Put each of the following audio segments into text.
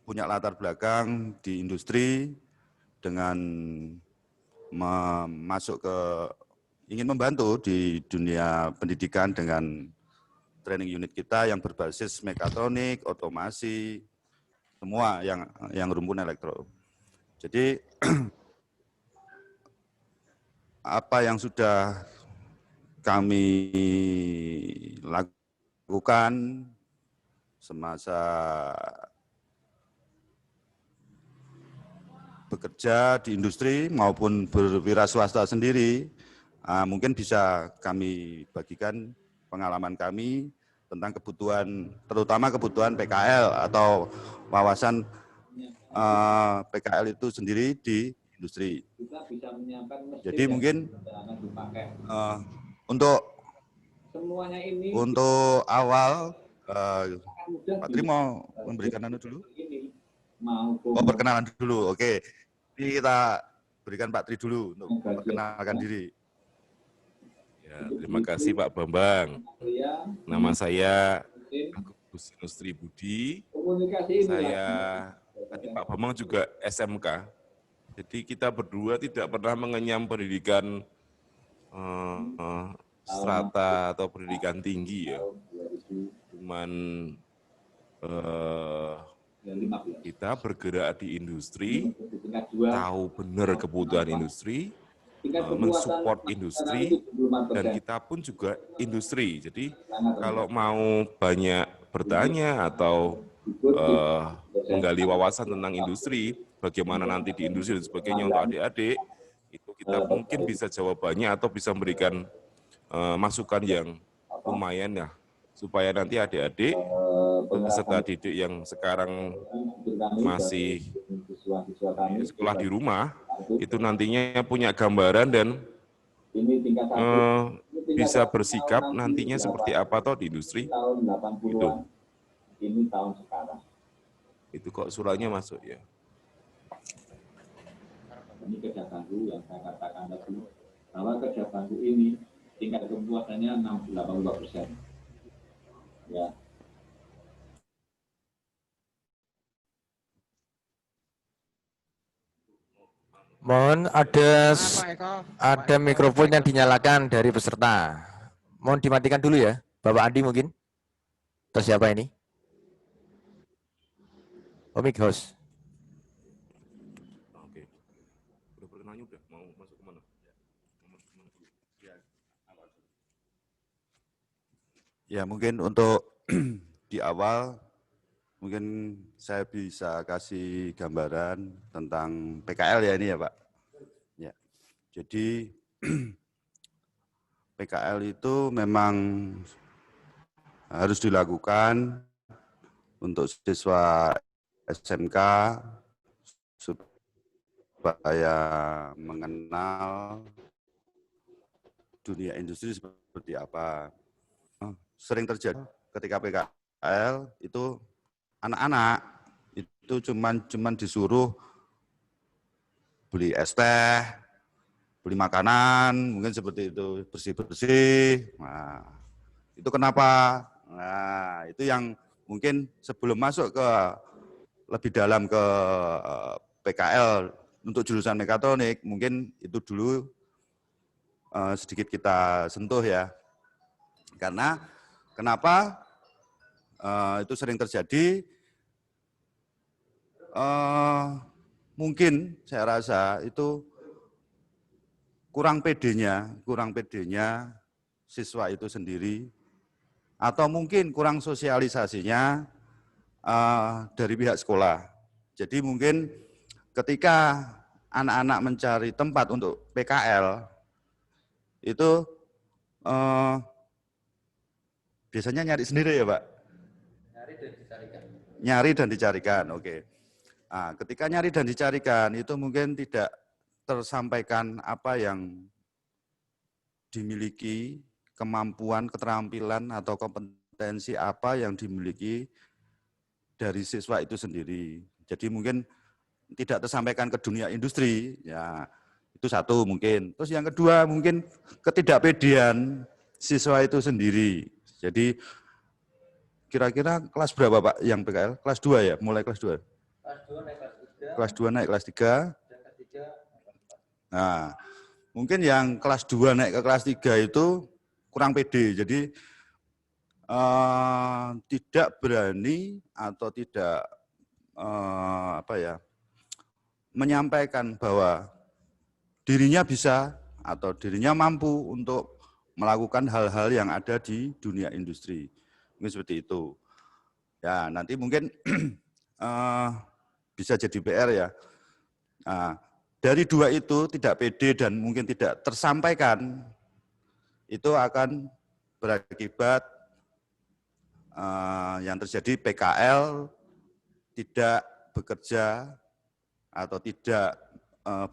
punya latar belakang di industri dengan masuk ke ingin membantu di dunia pendidikan dengan training unit kita yang berbasis mekatronik, otomasi, semua yang rumpun elektro. Jadi apa yang sudah kami lakukan semasa bekerja di industri maupun berwira swasta sendiri, mungkin bisa kami bagikan pengalaman kami tentang kebutuhan, terutama kebutuhan PKL atau wawasan PKL itu sendiri di industri. Jadi mungkin untuk awal, Pak Tri mau memberikan dulu? Oh, perkenalan dulu, oke. Ini kita berikan Pak Tri dulu untuk memperkenalkan diri. Ya, terima kasih Pak Bambang. Nama saya Agus Nustri Budi. Tadi Pak Bambang juga SMK. Jadi kita berdua tidak pernah mengenyam pendidikan strata atau pendidikan tinggi ya. Cuman kita bergerak di industri, tahu benar kebutuhan industri, mensupport industri, dan kita pun juga industri. Jadi kalau mau banyak bertanya atau menggali wawasan tentang industri, bagaimana nanti di industri dan sebagainya untuk adik-adik, itu kita mungkin bisa jawabannya atau bisa memberikan masukan yang lumayan ya, supaya nanti adik-adik peserta didik yang sekarang masih sekolah di rumah, itu nantinya punya gambaran dan bisa bersikap nantinya seperti apa toh di industri. Itu kok suratnya masuk ya. Ini kerja bangku yang saya katakan tadi, bahwa kerja bangku ini tingkat kepuasannya 80% ya. Mohon ada mikrofon yang dinyalakan dari peserta. Mohon dimatikan dulu ya, Bapak Andi mungkin. Terus siapa ini? Mic host. Oke. Udah perkenalannya udah mau masuk kemana? Ya mungkin untuk di awal mungkin saya bisa kasih gambaran tentang PKL ya ini ya Pak. Ya, jadi PKL itu memang harus dilakukan untuk siswa SMK supaya mengenal dunia industri seperti apa. Sering terjadi ketika PKL itu anak-anak itu cuman disuruh beli es teh, beli makanan, mungkin seperti itu, bersih-bersih. Nah, itu kenapa? Nah, itu yang mungkin sebelum masuk ke lebih dalam ke PKL untuk jurusan mekatronik, mungkin itu dulu sedikit kita sentuh ya. Karena kenapa itu sering terjadi? Mungkin saya rasa itu kurang pedenya siswa itu sendiri, atau mungkin kurang sosialisasinya dari pihak sekolah. Jadi mungkin ketika anak-anak mencari tempat untuk PKL, itu biasanya nyari sendiri ya Pak? Nyari dan dicarikan, oke. Nah, ketika nyari dan dicarikan, itu mungkin tidak tersampaikan apa yang dimiliki, kemampuan, keterampilan, atau kompetensi apa yang dimiliki dari siswa itu sendiri. Jadi mungkin tidak tersampaikan ke dunia industri, ya itu satu mungkin. Terus yang kedua mungkin ketidakpedean siswa itu sendiri. Jadi kira-kira kelas berapa Pak yang PKL? Kelas 2 ya, mulai kelas 2? Kelas 2 naik kelas 3. Nah, mungkin yang kelas 2 naik ke kelas 3 itu kurang pede, jadi tidak berani atau tidak menyampaikan bahwa dirinya bisa atau dirinya mampu untuk melakukan hal-hal yang ada di dunia industri. Mungkin seperti itu. Ya, nanti mungkin bisa jadi PR ya. Nah, dari dua itu tidak pede dan mungkin tidak tersampaikan, itu akan berakibat yang terjadi PKL tidak bekerja atau tidak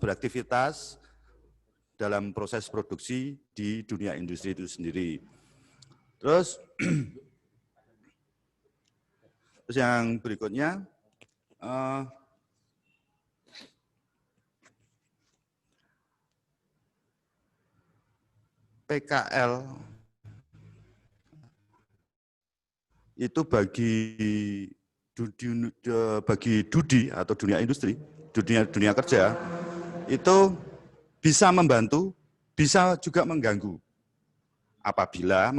beraktivitas dalam proses produksi di dunia industri itu sendiri. Terus yang berikutnya, PKL itu bagi Dudi atau dunia industri, dunia kerja, itu bisa membantu, bisa juga mengganggu. Apabila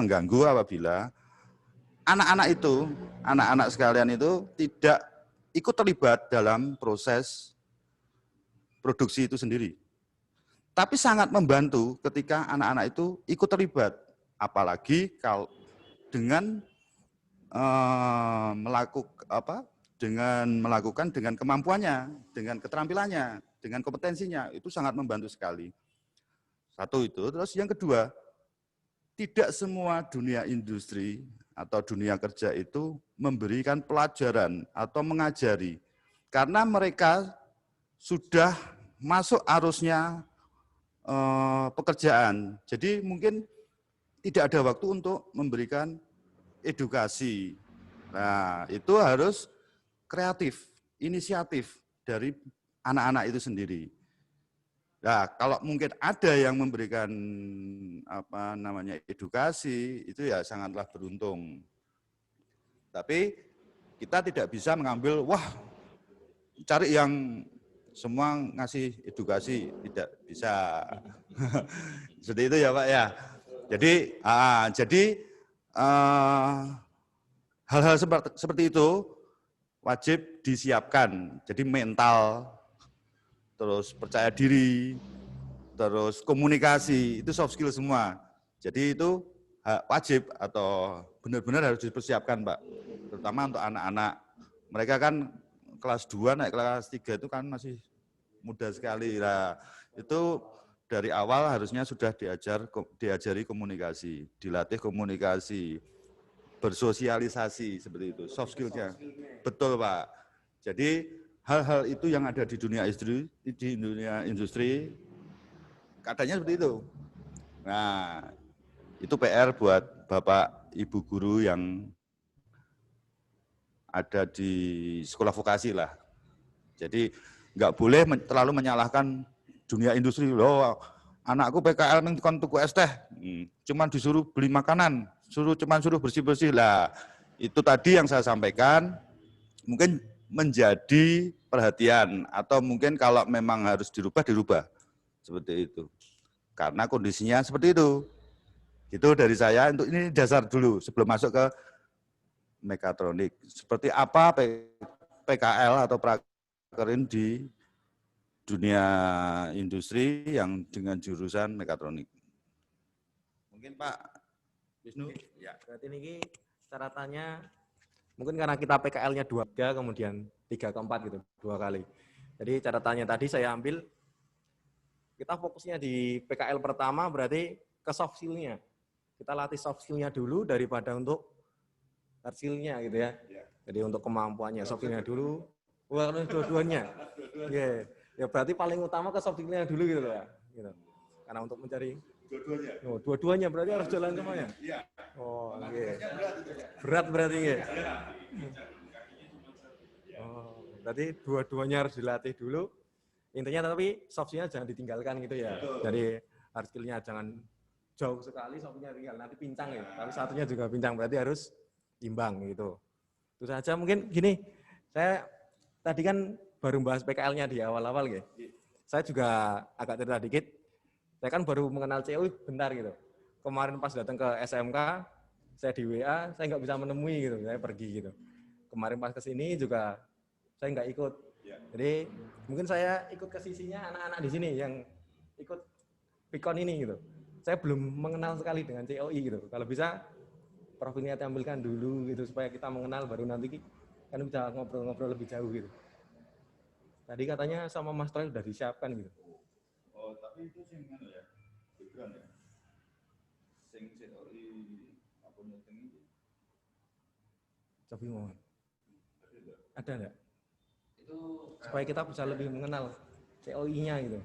anak-anak sekalian itu tidak ikut terlibat dalam proses produksi itu sendiri. Tapi sangat membantu ketika anak-anak itu ikut terlibat, apalagi kalau dengan melakukan dengan kemampuannya, dengan keterampilannya, dengan kompetensinya, itu sangat membantu sekali. Satu itu. Terus yang kedua, tidak semua dunia industri atau dunia kerja itu memberikan pelajaran atau mengajari, karena mereka sudah masuk arusnya pekerjaan. Jadi mungkin tidak ada waktu untuk memberikan edukasi. Nah, itu harus kreatif, inisiatif dari anak-anak itu sendiri. Nah, kalau mungkin ada yang memberikan edukasi, itu ya sangatlah beruntung. Tapi kita tidak bisa mengambil, wah, cari yang semua ngasih edukasi, tidak bisa. Seperti itu ya Pak ya. Jadi hal-hal seperti itu wajib disiapkan. Jadi mental, terus percaya diri, terus komunikasi, itu soft skill semua. Jadi itu wajib atau benar-benar harus dipersiapkan Pak. Terutama untuk anak-anak. Mereka kan kelas 2 naik kelas 3 itu kan masih muda sekali. Nah, itu dari awal harusnya sudah diajari komunikasi, dilatih komunikasi, bersosialisasi seperti itu, soft skill-nya. Betul Pak. Jadi hal-hal itu yang ada di dunia industri, katanya seperti itu. Nah, itu PR buat Bapak Ibu guru yang ada di sekolah vokasi lah. Jadi nggak boleh terlalu menyalahkan dunia industri. Loh, anakku PKL kan tuku es teh, cuman disuruh beli makanan, cuman suruh bersih-bersih lah. Itu tadi yang saya sampaikan, mungkin menjadi perhatian atau mungkin kalau memang harus dirubah seperti itu. Karena kondisinya seperti itu. Itu dari saya. Untuk ini dasar dulu sebelum masuk ke mekatronik. Seperti apa PKL atau prakerin di dunia industri yang dengan jurusan mekatronik. Mungkin Pak Wisnu. Ya. Berarti ini catatannya mungkin karena kita PKL-nya 2 kemudian 3 ke 4 gitu, 2 kali. Jadi catatannya tadi saya ambil, kita fokusnya di PKL pertama berarti ke soft skill-nya. Kita latih soft skill-nya dulu daripada untuk hard skill-nya gitu ya. Jadi untuk kemampuannya soft skill-nya dulu, dua-duanya. Yeah. Ya berarti paling utama ke soft skill-nya dulu gitu loh ya. Gitu. Karena untuk mencari dua-duanya berarti harus jalan semuanya. Oh, iya. Berat berarti ya. Oh, berarti dua-duanya harus dilatih dulu. Intinya tapi soft skill-nya jangan ditinggalkan gitu ya. Jadi hard skill-nya jangan jauh sekali, soft skill-nya tinggal nanti pincang ya. Tapi satunya juga pincang, berarti harus imbang gitu. Itu saja mungkin gini, saya tadi kan baru bahas PKL-nya di awal-awal gitu. Saya juga agak cerita dikit, saya kan baru mengenal COI bentar gitu. Kemarin pas datang ke SMK, saya di WA, saya nggak bisa menemui gitu, saya pergi gitu. Kemarin pas kesini juga saya nggak ikut. Jadi mungkin saya ikut ke sisinya anak-anak di sini yang ikut Pikon ini gitu. Saya belum mengenal sekali dengan COI gitu. Kalau bisa Prof ini tampilkan dulu gitu supaya kita mengenal, baru nanti kan bisa ngobrol-ngobrol lebih jauh gitu. Tadi katanya sama Mas Troy sudah disiapkan gitu. Oh, tapi itu sing ngono ya. Background ya. Sing COI apa meeting ini. Coba mohon. Ada enggak? Itu supaya kita bisa lebih mengenal COI-nya gitu.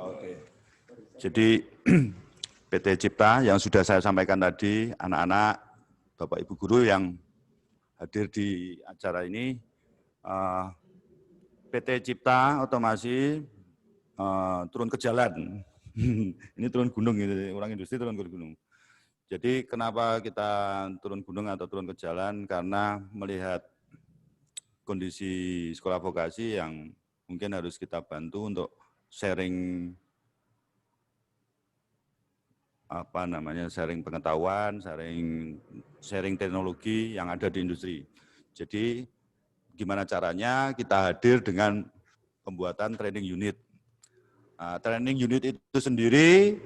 Oke. Jadi PT Cipta yang sudah saya sampaikan tadi, anak-anak, Bapak Ibu guru yang hadir di acara ini, PT Cipta Otomasi turun ke jalan. Ini turun gunung, gitu. Orang industri turun ke gunung. Jadi kenapa kita turun gunung atau turun ke jalan? Karena melihat kondisi sekolah vokasi yang mungkin harus kita bantu untuk sharing sharing pengetahuan, sharing teknologi yang ada di industri. Jadi gimana caranya kita hadir dengan pembuatan training unit. Nah, training unit itu sendiri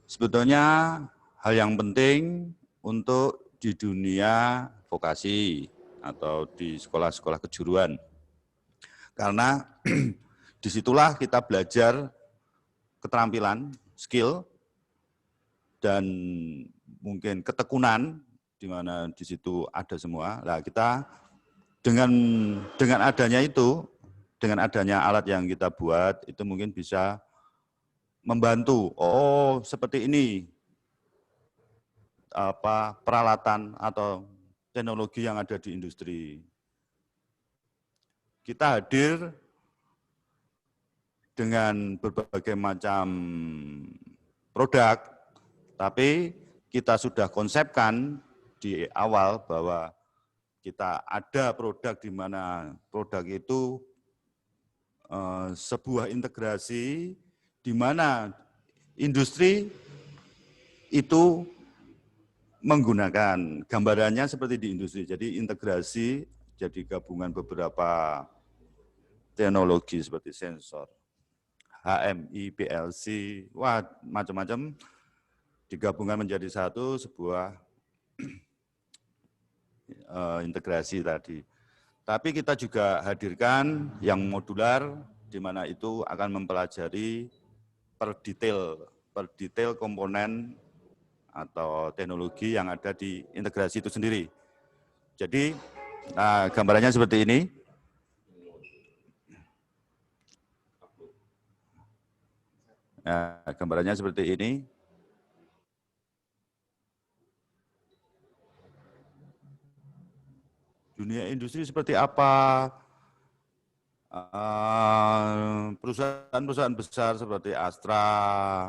sebetulnya hal yang penting untuk di dunia vokasi atau di sekolah-sekolah kejuruan. Karena disitulah kita belajar keterampilan, skill, dan mungkin ketekunan, di mana di situ ada semua. Nah, kita dengan adanya itu, dengan adanya alat yang kita buat, itu mungkin bisa membantu. Oh, seperti ini peralatan atau teknologi yang ada di industri. Kita hadir dengan berbagai macam produk, tapi kita sudah konsepkan di awal bahwa kita ada produk di mana produk itu sebuah integrasi di mana industri itu menggunakan gambarannya seperti di industri. Jadi integrasi, jadi gabungan beberapa teknologi seperti sensor, HMI, PLC, wah macam-macam digabungkan menjadi satu sebuah integrasi tadi. Tapi kita juga hadirkan yang modular, di mana itu akan mempelajari per detail komponen atau teknologi yang ada di integrasi itu sendiri. Jadi gambarannya seperti ini. Nah, gambarannya seperti ini. Dunia industri seperti apa? Perusahaan-perusahaan besar seperti Astra,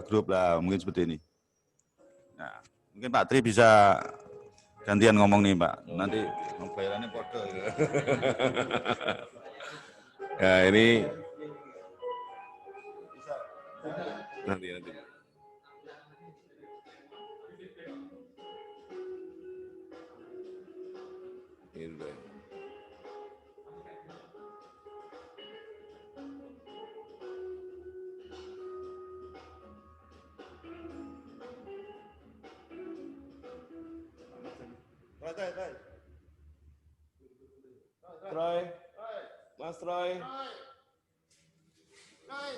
Group lah, mungkin seperti ini. Nah, mungkin Pak Tri bisa gantian ngomong nih Pak, nanti bayarannya kode. Ya ini nanti. Ini dulu. Troy, Mas Troy. Troy.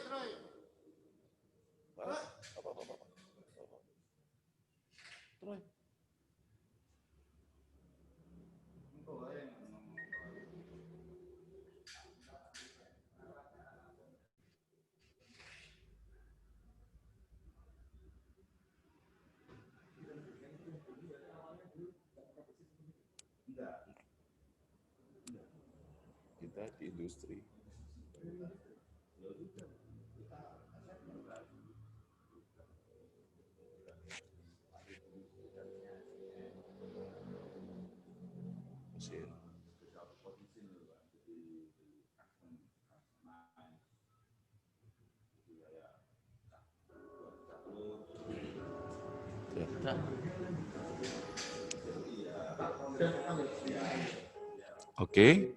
Troy. kita di industri. Mesin. Oke,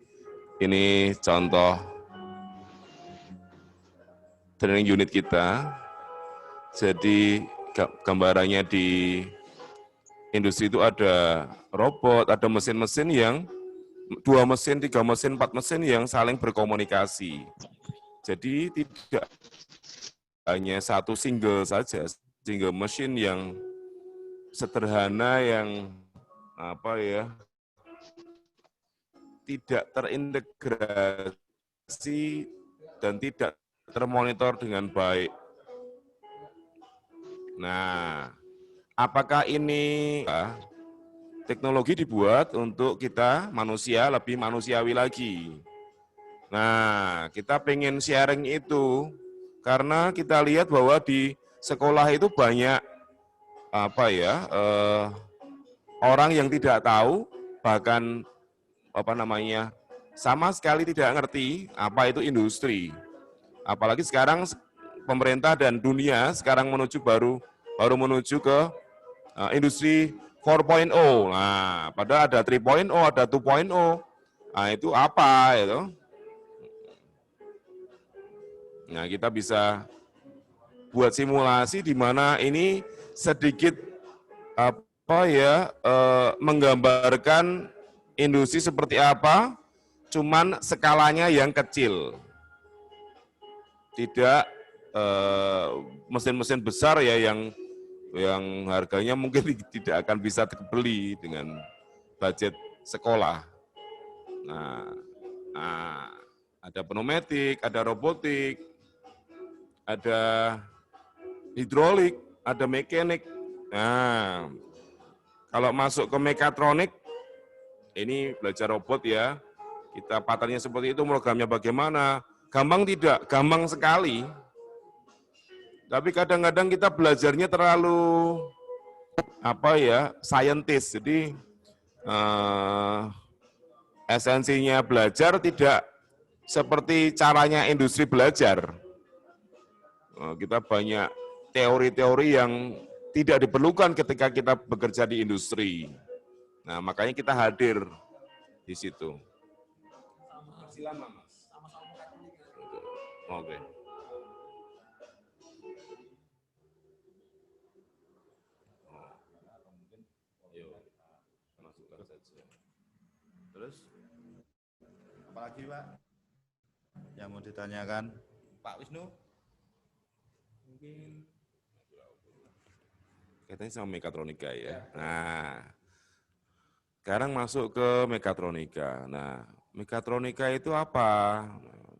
ini contoh training unit kita. Jadi gambarannya di industri itu ada robot, ada mesin-mesin yang 2 mesin, 3 mesin, 4 mesin yang saling berkomunikasi. Jadi tidak hanya satu single saja, single mesin yang sederhana yang tidak terintegrasi dan tidak termonitor dengan baik. Nah, apakah ini teknologi dibuat untuk kita manusia lebih manusiawi lagi? Nah, kita pengen sharing itu karena kita lihat bahwa di sekolah itu banyak orang yang tidak tahu, bahkan sama sekali tidak ngerti apa itu industri. Apalagi sekarang pemerintah dan dunia sekarang baru menuju ke industri 4.0. Nah, padahal ada 3.0, ada 2.0. Nah, itu apa itu? Nah, kita bisa buat simulasi di mana ini sedikit menggambarkan industri seperti apa, cuman skalanya yang kecil. Tidak mesin-mesin besar ya yang harganya mungkin tidak akan bisa dibeli dengan budget sekolah. Nah, ada pneumatik, ada robotik, ada hidrolik, ada mekanik. Nah, kalau masuk ke mekatronik, ini belajar robot ya, kita pattern-nya seperti itu, programnya bagaimana, gampang tidak? Gampang sekali. Tapi kadang-kadang kita belajarnya terlalu scientist. Jadi esensinya belajar tidak seperti caranya industri belajar. Kita banyak teori-teori yang tidak diperlukan ketika kita bekerja di industri. Nah, makanya kita hadir di situ. Silakan, Mas. Oke. Masukkan saja. Terus, apalagi Pak yang mau ditanyakan? Pak Wisnu? Mungkin katanya sama mekatronika ya. Nah, sekarang masuk ke mekatronika. Nah, mekatronika itu apa?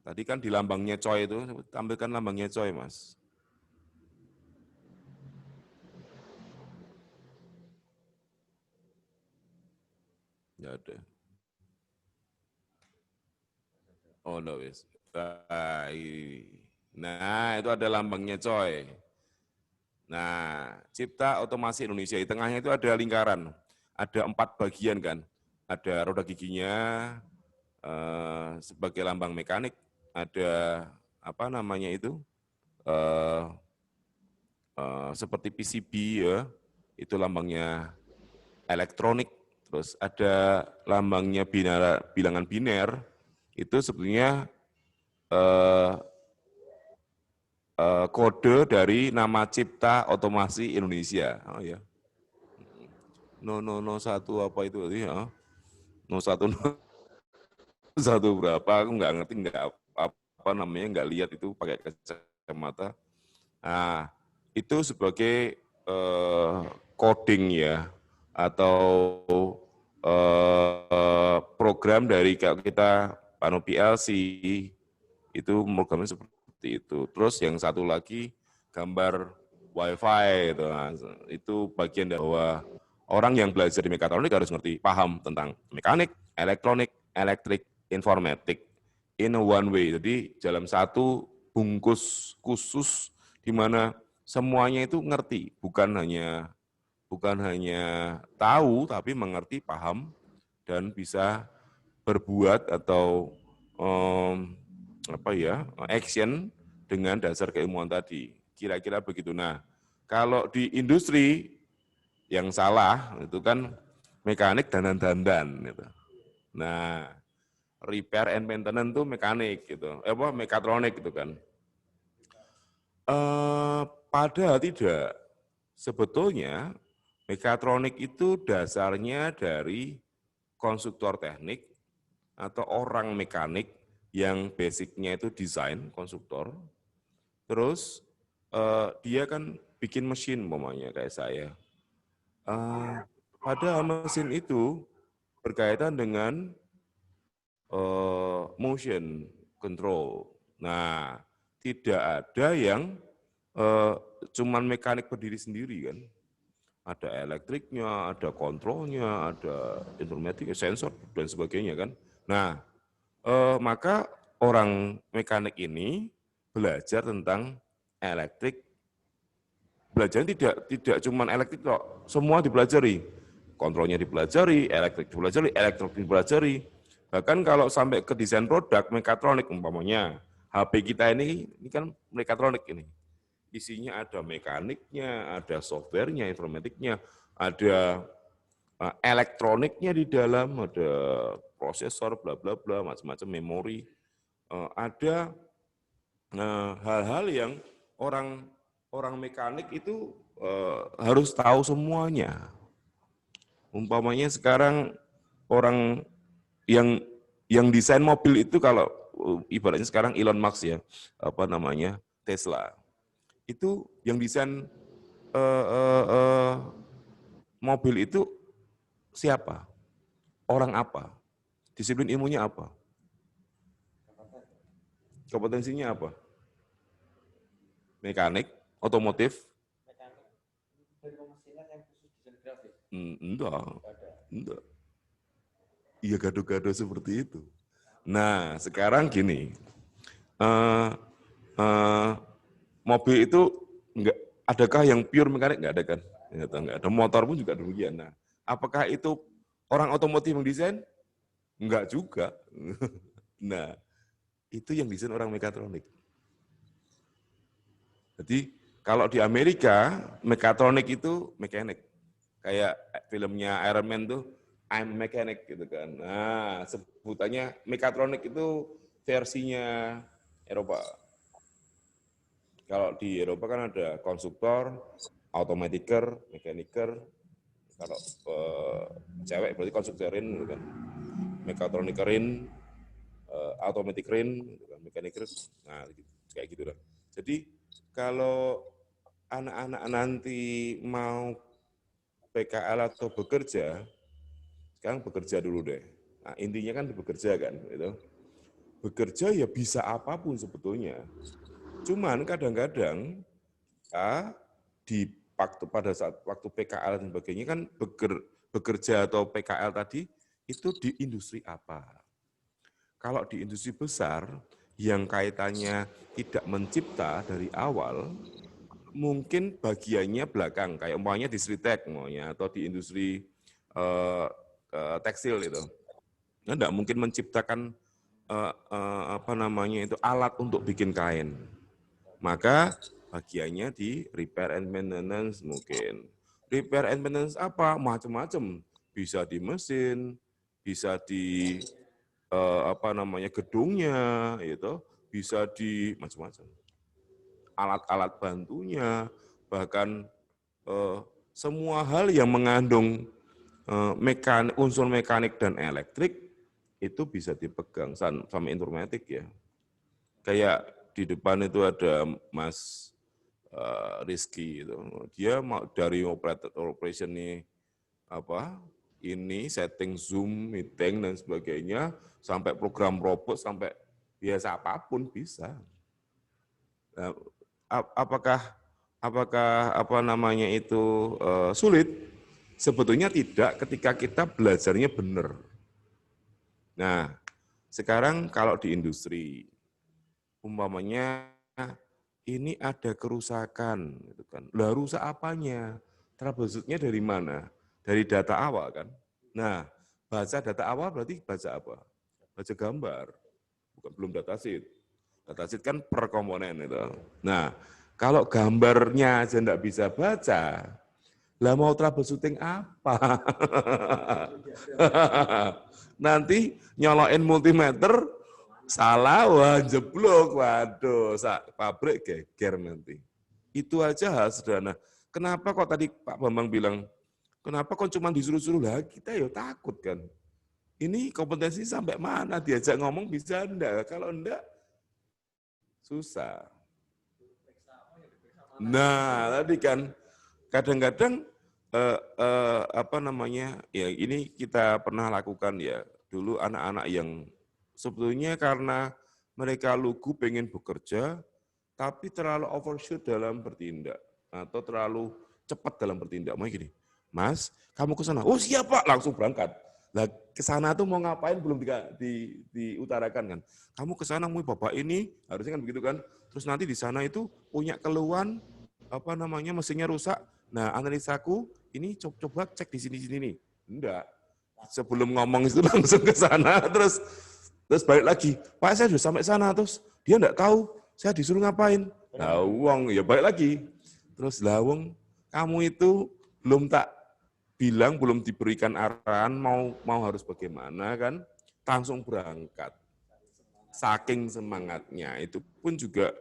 Tadi kan di lambangnya COI itu, tampilkan lambangnya COI, Mas. Ya ada. Oh, no, wis. Nah, itu ada lambangnya COI. Nah, Cipta Otomasi Indonesia, di tengahnya itu ada lingkaran, ada 4 bagian kan, ada roda giginya sebagai lambang mekanik, ada seperti PCB ya, itu lambangnya elektronik, terus ada lambangnya bilangan biner, itu sebetulnya kode dari nama Cipta Otomasi Indonesia. Oh ya. 001 apa itu ya? 01 berapa? Aku nggak ngerti, nggak lihat itu pakai kacamata. Nah, itu sebagai coding ya, atau program dari kita Pano PLC itu programnya seperti itu. Terus yang satu lagi gambar WiFi itu bagian dari bahwa orang yang belajar di mekatronik harus ngerti, paham tentang mekanik, elektronik, elektrik, informatik. in a one way. Jadi dalam satu bungkus khusus di mana semuanya itu ngerti, bukan hanya tahu tapi mengerti, paham dan bisa berbuat atau action dengan dasar keilmuan tadi. Kira-kira begitu. Nah, kalau di industri yang salah itu kan mekanik dandan-dandan gitu. Nah, repair and maintenance itu mekanik gitu. Mekatronik gitu kan. Padahal tidak. Sebetulnya mekatronik itu dasarnya dari konstruktor teknik atau orang mekanik yang basicnya itu desain konstruktor. Terus dia kan bikin mesin umpamanya kayak saya. Padahal mesin itu berkaitan dengan motion control. Nah, tidak ada yang cuman mekanik berdiri sendiri kan. Ada elektriknya, ada kontrolnya, ada informatik, sensor, dan sebagainya kan. Nah, maka orang mekanik ini belajar tentang elektrik. Belajarnya tidak cuma elektrik kok, semua dipelajari. Kontrolnya dipelajari, elektrik dipelajari, elektronik dipelajari. Bahkan kalau sampai ke desain produk, mekatronik umpamanya, HP kita ini kan mekatronik ini. Isinya ada mekaniknya, ada softwarenya, informatiknya, ada elektroniknya di dalam, ada prosesor, bla bla bla, macam-macam memori. Ada hal-hal yang orang mekanik itu harus tahu semuanya. Umpamanya sekarang orang yang desain mobil itu kalau ibaratnya sekarang Elon Musk ya, Tesla. Itu yang desain mobil itu siapa? Orang apa? Disiplin ilmunya apa? Kompetensinya apa? Mekanik, otomotif? Enggak. Iya gado-gado seperti itu. Nah, sekarang gini, mobil itu adakah yang pure mekanik? Enggak ada kan? Enggak ada. Motor pun juga demikian. Nah, apakah itu orang otomotif yang desain? Enggak juga. Nah, itu yang desain orang mekatronik. Jadi kalau di Amerika, mekatronik itu mekanik. Kayak filmnya Iron Man tuh, I'm mechanic gitu kan. Nah, sebutannya mekatronik itu versinya Eropa. Kalau di Eropa kan ada konstruktor, automatiker, mekaniker. Kalau cewek berarti konstruktorin gitu kan. Mekatronikerin, automatikerin, gitu kan. Mekaniker. Nah, kayak gitu lah. Jadi kalau anak-anak nanti mau PKL atau bekerja, sekarang bekerja dulu deh. Nah, intinya kan bekerja kan, gitu. Bekerja ya bisa apapun sebetulnya. Cuman kadang-kadang pada saat waktu PKL dan sebagainya kan bekerja atau PKL tadi itu di industri apa? Kalau di industri besar yang kaitannya tidak mencipta dari awal, mungkin bagiannya belakang, kayak umpamanya di Sritek atau di industri tekstil itu. Enggak mungkin menciptakan alat untuk bikin kain. Maka bagiannya di repair and maintenance mungkin. Repair and maintenance apa? Macam-macam. Bisa di mesin, bisa di gedungnya, itu bisa di macam-macam. Alat-alat bantunya, bahkan semua hal yang mengandung unsur mekanik dan elektrik itu bisa dipegang sama informatik ya. Kayak di depan itu ada Mas Rizky itu. Dia dari operation ini setting Zoom, meeting dan sebagainya sampai program robot sampai biasa apapun bisa. Nah, apakah sulit? Sebetulnya tidak ketika kita belajarnya benar. Nah, Sekarang kalau di industri, umpamanya ini ada kerusakan, gitu kan. Lah rusak apanya? Troubleshoot-nya dari mana? Dari data awal kan. Nah, baca data awal berarti baca apa? Baca gambar, bukan belum datasheet. Datasheet kan per komponen itu. Nah, kalau gambarnya aja enggak bisa baca, lah mau troubleshooting apa? Nanti nyolokin multimeter, salah, wah jeblok, waduh, pabrik geger nanti. Itu aja hal sederhana. Kenapa kok tadi Pak Bambang bilang, kenapa kok cuma disuruh-suruh? Lah kita ya takut kan. Ini kompetensi sampai mana, diajak ngomong bisa enggak? Kalau enggak, susah. Nah, tadi kan kadang-kadang apa namanya? Ya ini kita pernah lakukan ya. Dulu anak-anak yang sebetulnya karena mereka lugu pengen bekerja, tapi terlalu overshoot dalam bertindak atau terlalu cepat dalam bertindak. Mau gini, Mas, kamu ke sana. Oh siap Pak, langsung berangkat. Lah ke sana tuh mau ngapain belum diutarakan kan. Kamu ke sana mau bapak ini, harusnya kan begitu kan. Terus nanti di sana itu punya keluhan apa namanya mesinnya rusak. Nah, analisaku ini coba cek di sini nih. Enggak. Sebelum ngomong itu langsung ke sana terus balik lagi. Pak, saya sudah sampai sana terus dia enggak tahu saya disuruh ngapain. Nah, wong ya balik lagi. Terus lawong kamu itu belum tak bilang, belum diberikan arahan mau harus bagaimana kan, langsung berangkat. Saking semangatnya itu pun juga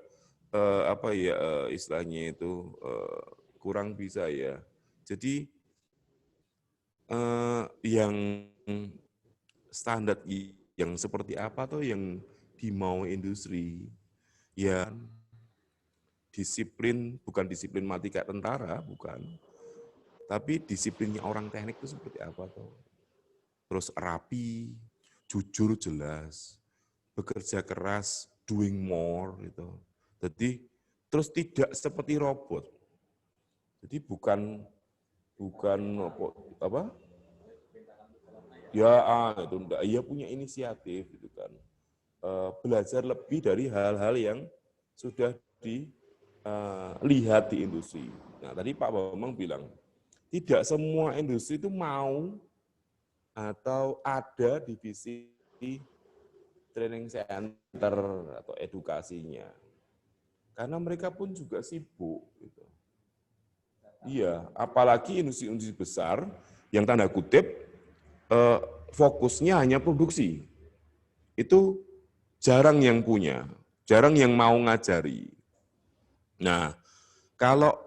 apa ya istilahnya itu kurang bisa ya. Jadi yang standar yang seperti apa tuh yang dimau industri, ya disiplin, bukan disiplin mati kayak tentara, bukan. Tapi disiplinnya orang teknik itu seperti apa tuh? Terus rapi, jujur, jelas, bekerja keras, doing more gitu. Jadi terus tidak seperti robot. Jadi bukan apa? Ya itu enggak, ia punya inisiatif gitu kan. Belajar lebih dari hal-hal yang sudah dilihat di industri. Nah, tadi Pak Bambang bilang tidak semua industri itu mau atau ada divisi training center atau edukasinya. Karena mereka pun juga sibuk. Gitu. Iya, apalagi industri-industri besar yang tanda kutip fokusnya hanya produksi. Itu jarang yang punya, jarang yang mau ngajari. Nah, kalau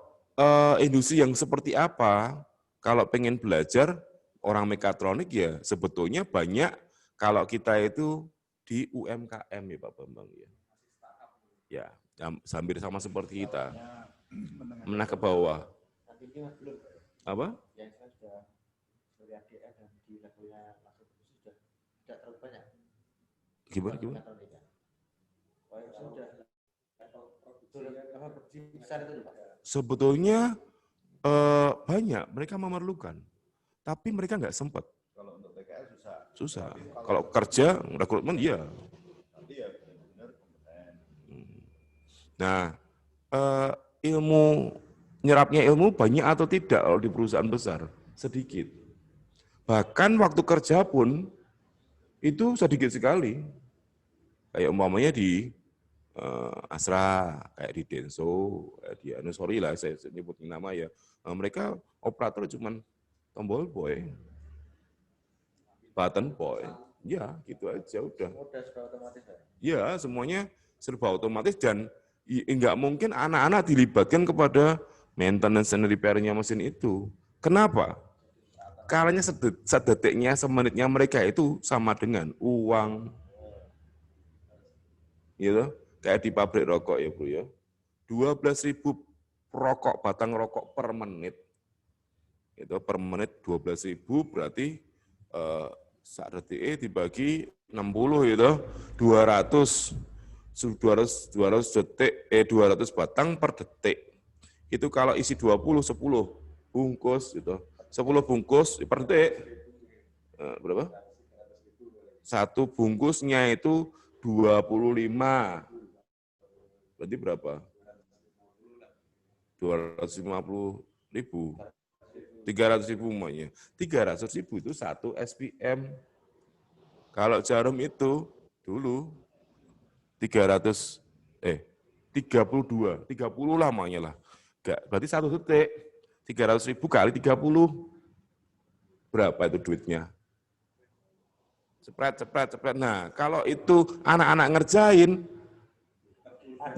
industri yang seperti apa, kalau pengen belajar orang mekatronik ya sebetulnya banyak kalau kita itu di UMKM ya Pak Bambang ya. Ya, hampir sama seperti kita. Menengah ke bawah. Apa? Gimana? Sebetulnya banyak, mereka memerlukan, tapi mereka nggak sempat. Kalau untuk PKL susah. Kalau kerja, rekrutmen iya. Nah, nyerapnya ilmu banyak atau tidak kalau di perusahaan besar? Sedikit. Bahkan waktu kerja pun itu sedikit sekali. Kayak umpamanya di Asra, kayak di Denso, kayak di sorry lah saya nyebutin nama ya. Mereka operator cuman tombol boy, button boy, ya gitu aja udah. Ya semuanya serba otomatis dan nggak mungkin anak-anak dilibatkan kepada maintenance dan repair-nya mesin itu. Kenapa? Kalanya sedetiknya, semenitnya mereka itu sama dengan uang. Gitu. Kayak di pabrik rokok ya Bro ya. 12.000 rokok, batang rokok per menit. Itu per menit 12.000 berarti sak detik dibagi 60 gitu. 200 detik 200 batang per detik. Itu kalau isi 10 bungkus gitu. 10 bungkus per detik berapa? Satu bungkusnya itu 25. Berarti berapa? 250.000. 300.000 semuanya. 300.000 itu 1 SPM. Kalau jarum itu dulu 32, 30 lamanya lah. Berarti 1 detik. 300.000 kali 30. Berapa itu duitnya? Cepret. Nah, kalau itu anak-anak ngerjain,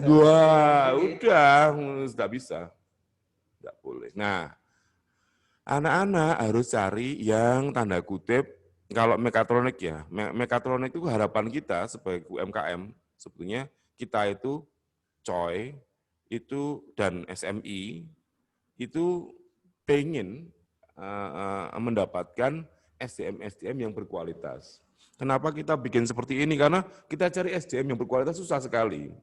wah, udah, sudah bisa. Tidak boleh. Nah, anak-anak harus cari yang tanda kutip, kalau mekatronik ya, mekatronik itu harapan kita sebagai UMKM, sebetulnya kita itu COY, itu dan SMI, itu pengen mendapatkan SDM yang berkualitas. Kenapa kita bikin seperti ini? Karena kita cari SDM yang berkualitas susah sekali.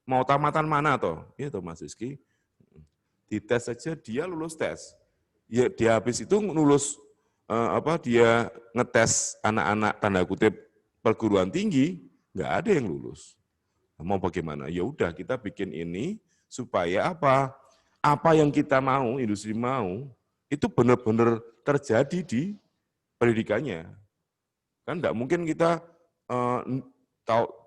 Mau tamatan mana toh? Iya toh Mas Rizky. Dites saja dia lulus tes. Ya dia habis itu lulus dia ngetes anak-anak tanda kutip perguruan tinggi, nggak ada yang lulus. Mau bagaimana? Ya udah kita bikin ini supaya apa? Apa yang kita mau, industri mau, itu benar-benar terjadi di pendidikannya. Kan enggak mungkin kita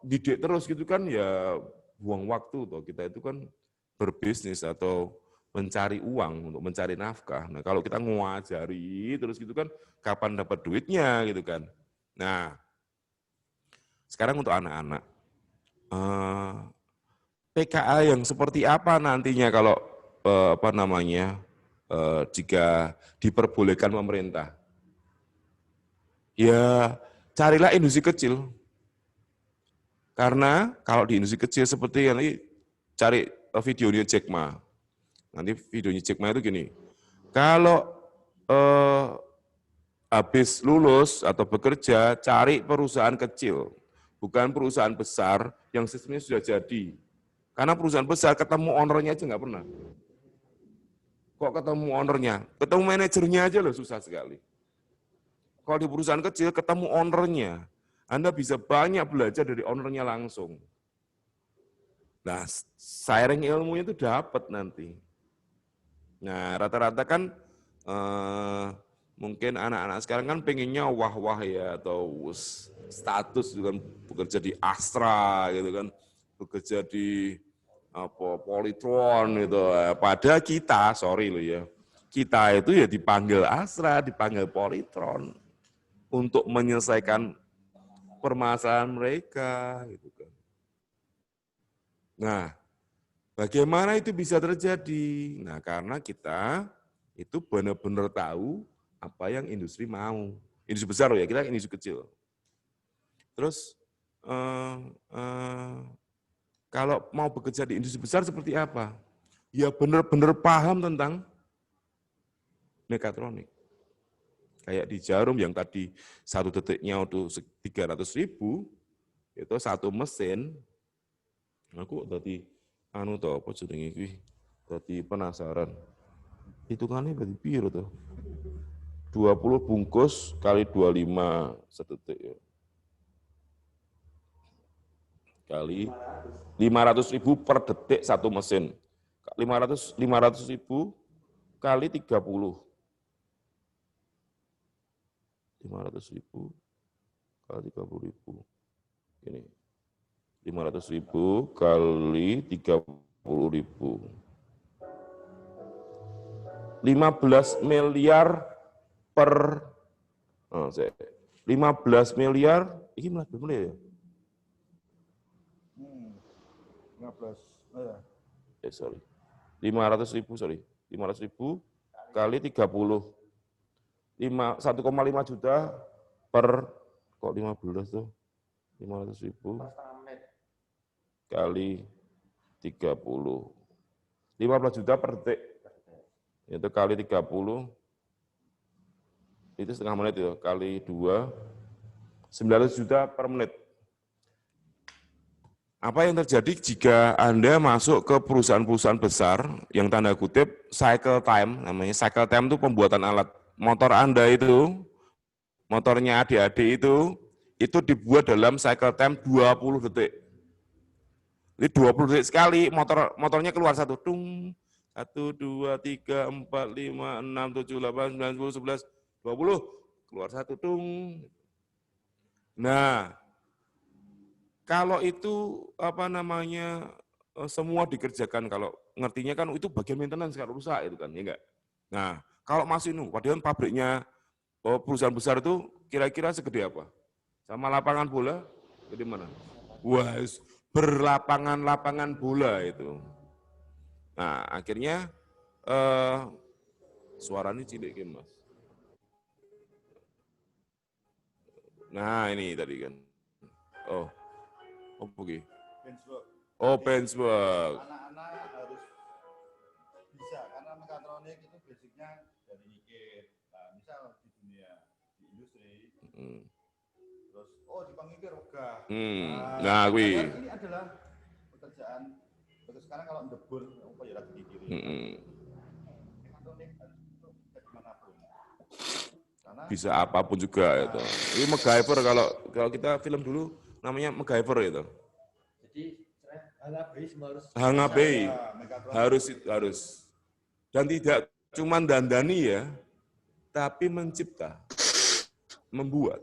didik terus gitu kan, ya buang waktu toh. Kita itu kan berbisnis atau mencari uang untuk mencari nafkah. Nah, kalau kita ngajari terus gitu kan, kapan dapat duitnya gitu kan. Nah, sekarang untuk anak-anak, PKA yang seperti apa nantinya kalau jika diperbolehkan pemerintah? Ya, carilah industri kecil. Karena kalau di industri kecil seperti yang ini, cari videonya Jack Ma. Nanti videonya Jack Ma itu gini, kalau habis lulus atau bekerja, cari perusahaan kecil, bukan perusahaan besar yang sistemnya sudah jadi. Karena perusahaan besar ketemu ownernya aja nggak pernah. Kok ketemu ownernya? Ketemu manajernya aja loh susah sekali. Kalau di perusahaan kecil ketemu ownernya, Anda bisa banyak belajar dari ownernya langsung. Nah, sharing ilmunya itu dapat nanti. Nah, rata-rata kan mungkin anak-anak sekarang kan pengennya wah-wah ya, atau status gitu kan, bekerja di Astra gitu kan, bekerja di Polytron gitu. Pada kita, sorry loh ya, kita itu ya dipanggil Astra, dipanggil Polytron untuk menyelesaikan permasalahan mereka gitu kan. Nah, bagaimana itu bisa terjadi? Nah, karena kita itu benar-benar tahu apa yang industri mau. Industri besar loh ya, kita industri kecil. Terus kalau mau bekerja di industri besar seperti apa? Ya benar-benar paham tentang mekatronik. Kayak di Jarum yang tadi 1 detiknya untuk 300.000, itu 1 mesin. Aku tadi apa jenenge iki? Tadi penasaran. Hitungannya berarti piro tuh? 20 bungkus kali 25 sedetik ya. Kali 500.000 per detik 1 mesin. 500.000 kali 30. 500.000 kali 30.000. Ini 500.000 kali 30.000. 15 miliar per 15 miliar, ini 15 miliar ya? 15, oh ya. Sorry. 500.000 kali 30. 1,5 juta per, kok 15 tuh? 500.000 kali 30. 15 juta per detik. Itu kali 30, itu setengah menit itu, kali 2, 900 juta per menit. Apa yang terjadi jika Anda masuk ke perusahaan-perusahaan besar yang tanda kutip cycle time, namanya cycle time itu pembuatan alat. Motor Anda itu, motornya adik-adik itu dibuat dalam cycle time 20 detik. Ini 20 detik sekali motornya keluar satu, tung, 1, 2, 3, 4, 5, 6, 7, 8, 9, 10, 11, 20, keluar satu, tung. Nah, kalau itu apa namanya semua dikerjakan, kalau ngertinya kan itu bagian maintenance kalau rusak itu kan, ya enggak? Nah, kalau masih padahal pabriknya perusahaan besar itu kira-kira segede apa? Sama lapangan bola, gede mana? Wah, berlapangan-lapangan bola itu. Nah, akhirnya suaranya cilik Mas. Nah, ini tadi kan. Oh, oke. Oh, benchwork. Anak-anak harus bisa, karena mekatronik itu basicnya dari ngikir. Nah, misal di dunia, di industri, terus, di pengikir wegah. Nah, ini adalah pekerjaan, sekarang kalau ndebur, apa ya lagi dikirim. Mekatronik harus bisa dimanapun. Bisa apapun juga itu. Ini MacGyver, kalau kita film dulu namanya MacGyver itu. Jadi HNGBI semua harus. Dan tidak cuma dandani ya, tapi mencipta, membuat.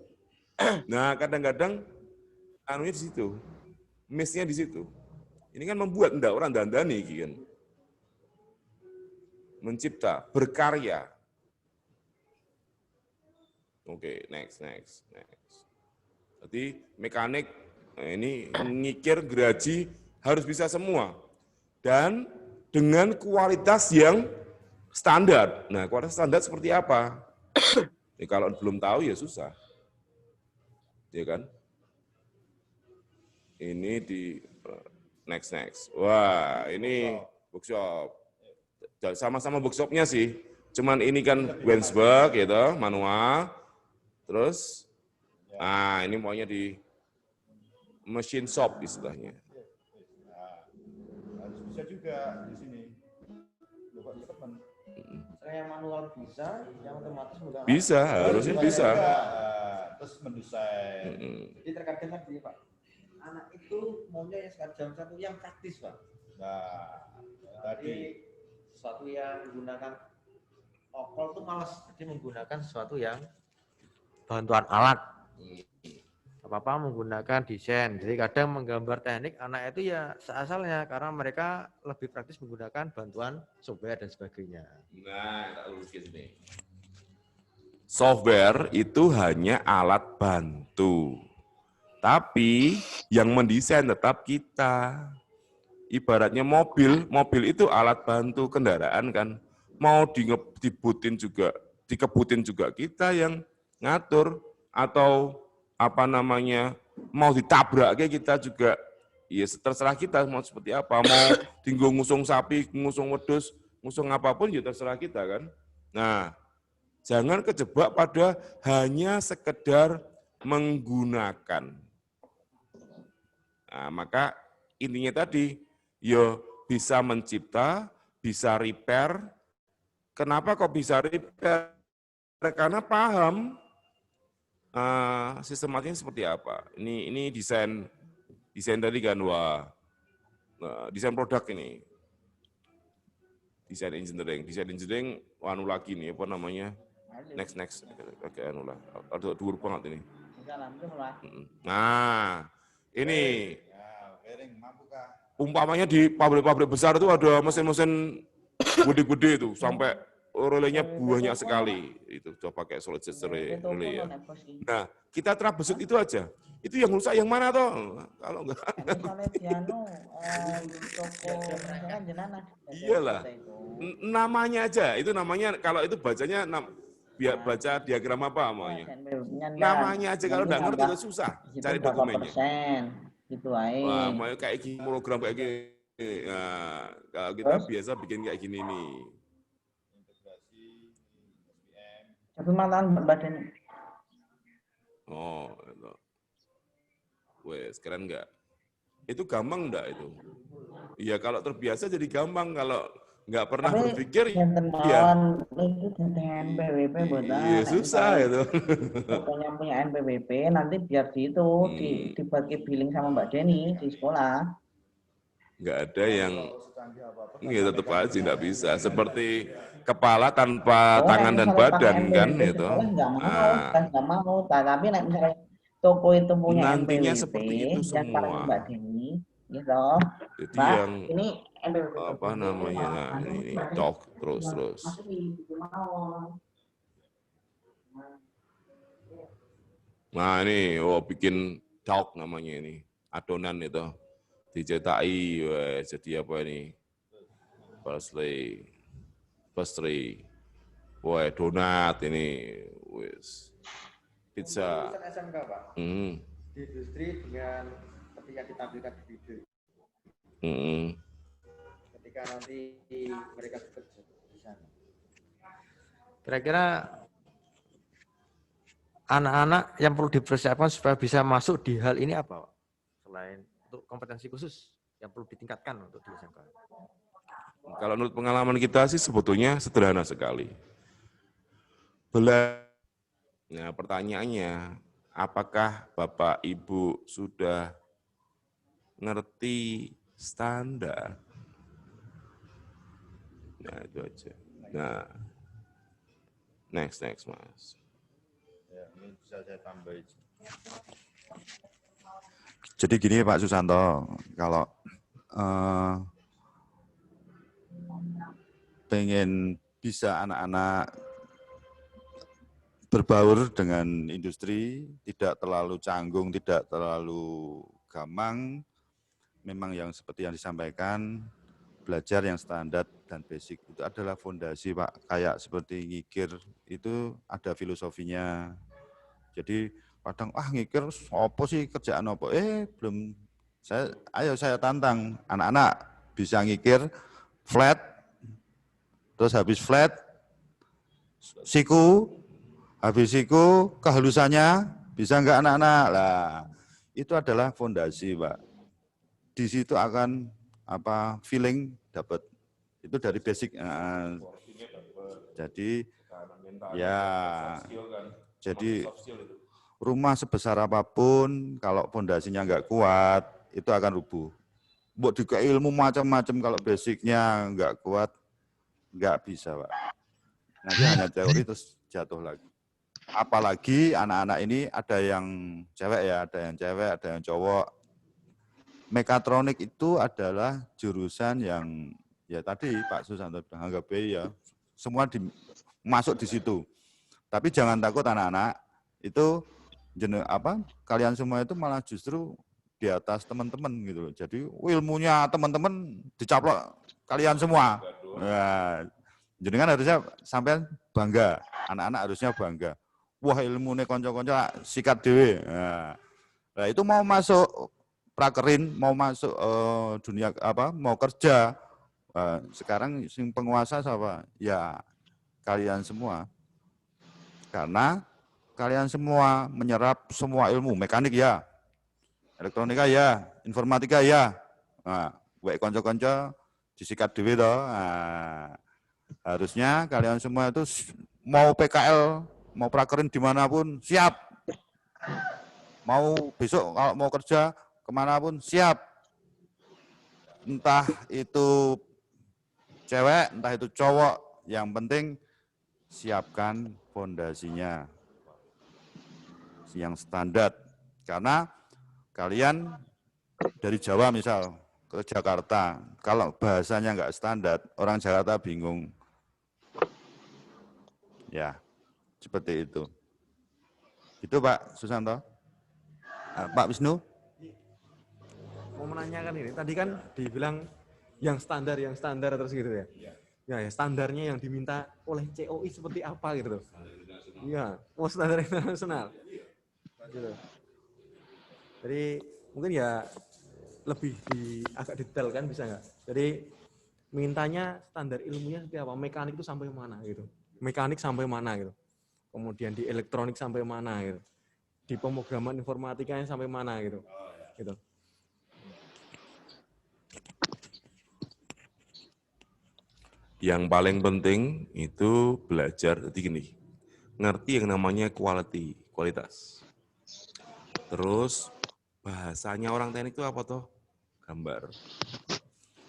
Nah, kadang-kadang anunya di situ, miss-nya di situ. Ini kan membuat, enggak orang dandani kan. Mencipta, berkarya. Oke, next. Jadi mekanik ini ngikir, geraji harus bisa semua. Dan dengan kualitas yang standar. Nah, kualitas standar seperti apa? Kalau belum tahu ya susah. Ya kan? Ini di next. Wah, ini workshop. Sama-sama workshopnya sih. Cuman ini kan Wensberg gitu, manual. Terus, ini maunya di machine shop istilahnya. Harus bisa juga di sini. Yang manual bisa, yang otomatis juga bisa, harusnya bisa. Terus mendesain. Jadi terkadang kan gini Pak, anak itu maunya yang jam satu yang praktis Pak. Nah, tadi sesuatu yang menggunakan okol tuh malas, jadi menggunakan sesuatu yang bantuan alat. Apa-apa menggunakan desain. Jadi kadang menggambar teknik anak itu ya seasalnya karena mereka lebih praktis menggunakan bantuan software dan sebagainya. Nah, tak lurus ke sini. Software itu hanya alat bantu. Tapi yang mendesain tetap kita. Ibaratnya mobil itu alat bantu kendaraan kan. Mau dikebutin juga kita yang ngatur, atau apa namanya, mau ditabrak kayak kita juga, ya terserah kita mau seperti apa, mau tinggal ngusung sapi, ngusung wedus, ngusung apapun ya terserah kita kan. Nah, jangan kejebak pada hanya sekedar menggunakan. Nah, maka intinya tadi, ya bisa mencipta, bisa repair. Kenapa kok bisa repair? Karena paham sistematiknya seperti apa. Ini desain tadi kan, desain produk ini. Desain engineering, lagi nih, apa namanya? Next. Oke, ada dua banget ini. Nah, ini. Umpamanya di pabrik-pabrik besar itu ada mesin-mesin gede-gede itu, sampai relenya banyak sekali, itu sudah pakai solid state relay ya. Nah, kita troubleshoot itu aja. Itu yang rusak yang mana toh? Kalau enggak. Iyalah. Namanya aja, itu namanya kalau itu bacanya biar baca diagram apa namanya. Namanya aja kalau enggak ngerti itu susah cari dokumennya. Gitu aja. Wah, mau kayak gini, monogram kayak gini. Nah, kalau kita biasa bikin kayak gini nih. Tapi mantan badan. Oh, itu. Wes, keren enggak? Itu gampang enggak itu? Iya, kalau terbiasa jadi gampang. Kalau nggak pernah Tapi berpikir enten ya mawon itu dengan PWP iya boten. susah itu. Pokoknya punya NPWP nanti biar di itu dibagi billing sama Mbak Denny di sekolah. Nggak ada yang ini tetap aja nggak bisa. Seperti kepala tanpa Oh, tangan nek dan misalnya pakai badan kan NPWP itu. sekolah nggak mau, Nah, kan nggak mau. Tapi nek misalnya toko itu punya nantinya NPWP seperti itu yang paling Mbak semua. Denny, gitu. Jadi Mbak, yang ini NPWP apa namanya, nah ini talk terus. masuk di mawon. Nah ini, oh bikin talk namanya ini, adonan itu dicetaki, jadi apa ini, pastry, wah donat ini, wes pizza. Lulusan SMK, Pak. Di industri dengan ketika ditampilkan di video. Ketika nanti mereka bekerja di sana. Kira-kira anak-anak yang perlu dipersiapkan supaya bisa masuk di hal ini apa, Pak? Selain untuk kompetensi khusus yang perlu ditingkatkan untuk di SMK. Kalau menurut pengalaman kita sih sebetulnya sederhana sekali. Nah pertanyaannya, apakah Bapak Ibu sudah ngerti standar? Nah itu aja. Nah, next Mas. Ya, ini bisa saya tambahin. Jadi gini Pak Susanto, kalau pengen bisa anak-anak berbaur dengan industri, tidak terlalu canggung, tidak terlalu gampang, memang yang seperti yang disampaikan, belajar yang standar dan basic itu adalah fondasi Pak, kayak seperti ngikir itu ada filosofinya. Jadi kadang ngikir apa sih kerjaan apa? Belum saya tantang anak-anak bisa ngikir flat, terus habis flat siku, habis siku kehalusannya bisa enggak anak-anak? Lah, itu adalah fondasi, Pak. Di situ akan feeling dapat. Itu dari basic. Jadi ya jadi rumah sebesar apapun kalau fondasinya enggak kuat itu akan rubuh. Buat juga ilmu macam-macam kalau basicnya enggak kuat enggak bisa, Pak. Nanti hanya teori terus jatuh lagi. Apalagi anak-anak ini ada yang cewek ya, ada yang cowok. Mekatronik itu adalah jurusan yang ya tadi Pak Susanto bilang anggap ya semua masuk di situ. Tapi jangan takut anak-anak itu kalian semua itu malah justru di atas teman-teman gitu loh. Jadi ilmunya teman-teman dicaplok kalian semua. Nah, jadi kan harusnya sampai bangga, anak-anak harusnya bangga. Wah ilmunya konco-konco sikat dewe. Nah, itu mau masuk prakerin, mau masuk dunia mau kerja. Sekarang sing penguasa siapa? Ya kalian semua. Karena kalian semua menyerap semua ilmu, mekanik ya, elektronika ya, informatika ya. Nah, wek konco-konco disikat dewe toh. Nah, harusnya kalian semua itu mau PKL, mau prakerin dimanapun siap. Mau besok kalau mau kerja kemanapun siap. Entah itu cewek, entah itu cowok, yang penting siapkan fondasinya yang standar. Karena kalian dari Jawa misal ke Jakarta, kalau bahasanya nggak standar, orang Jakarta bingung. Ya, seperti itu. Itu Pak Susanto. Pak Wisnu? Mau menanyakan ini, tadi kan dibilang yang standar terus gitu ya. Ya, standarnya yang diminta oleh COI seperti apa gitu. Iya, mau standar internasional. Gitu. Jadi mungkin ya lebih agak detail kan bisa nggak? Jadi mintanya standar ilmunya seperti apa? Mekanik itu sampai mana gitu? Mekanik sampai mana gitu? Kemudian di elektronik sampai mana gitu? Di pemrograman informatikanya sampai mana gitu? Gitu. Yang paling penting itu belajar, jadi gini, ngerti yang namanya kualitas. Terus bahasanya orang teknik itu apa toh? Gambar.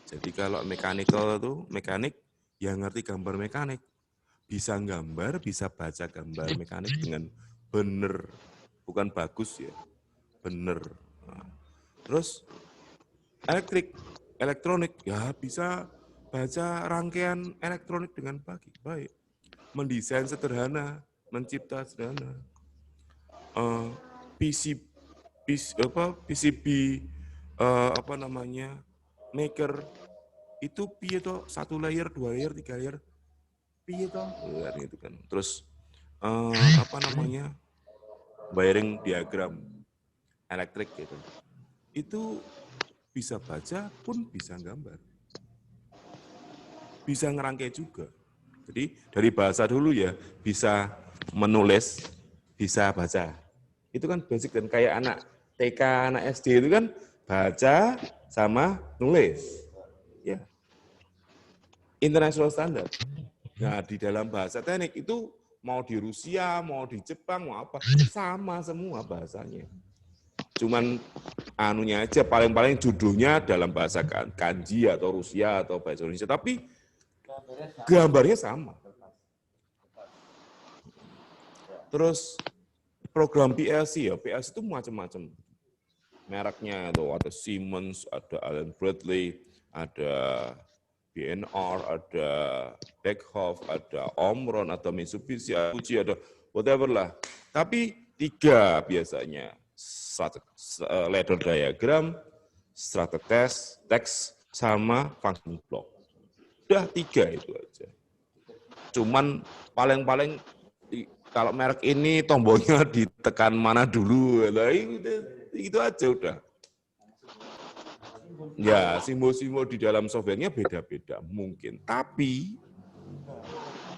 Jadi kalau mechanical itu, mekanik, yang ngerti gambar mekanik. Bisa gambar, bisa baca gambar mekanik dengan benar. Bukan bagus ya, benar. Nah, terus elektronik, ya bisa baca rangkaian elektronik dengan baik. Mendesain sederhana, mencipta sederhana. PCB maker itu piye toh, 1 layer, 2 layer, 3 layer, piye toh, itu kan. Terus wiring diagram elektrik gitu. Itu bisa baca pun bisa gambar. Bisa ngerangkai juga. Jadi dari bahasa dulu ya, bisa menulis, bisa baca. Itu kan basic, dan kayak anak TK, anak SD itu kan baca sama nulis. Ya. International standard. Nah, di dalam bahasa teknik itu mau di Rusia, mau di Jepang, mau apa, sama semua bahasanya. Cuman anunya aja paling-paling judulnya dalam bahasa kanji atau Rusia atau bahasa Indonesia, tapi gambarnya sama. Terus program PLC ya, PLC itu macam-macam. Mereknya itu ada Siemens, ada Allen Bradley, ada BNR, ada Beckhoff, ada Omron, ada Mitsubishi, ada Fuji, ada whatever lah. Tapi 3 biasanya. Ladder diagram, strategy text, sama function block. Udah 3 itu aja. Cuman paling-paling kalau merek ini tombolnya ditekan mana dulu, itu aja udah. Ya, simbol-simbol di dalam softwarenya beda-beda mungkin, tapi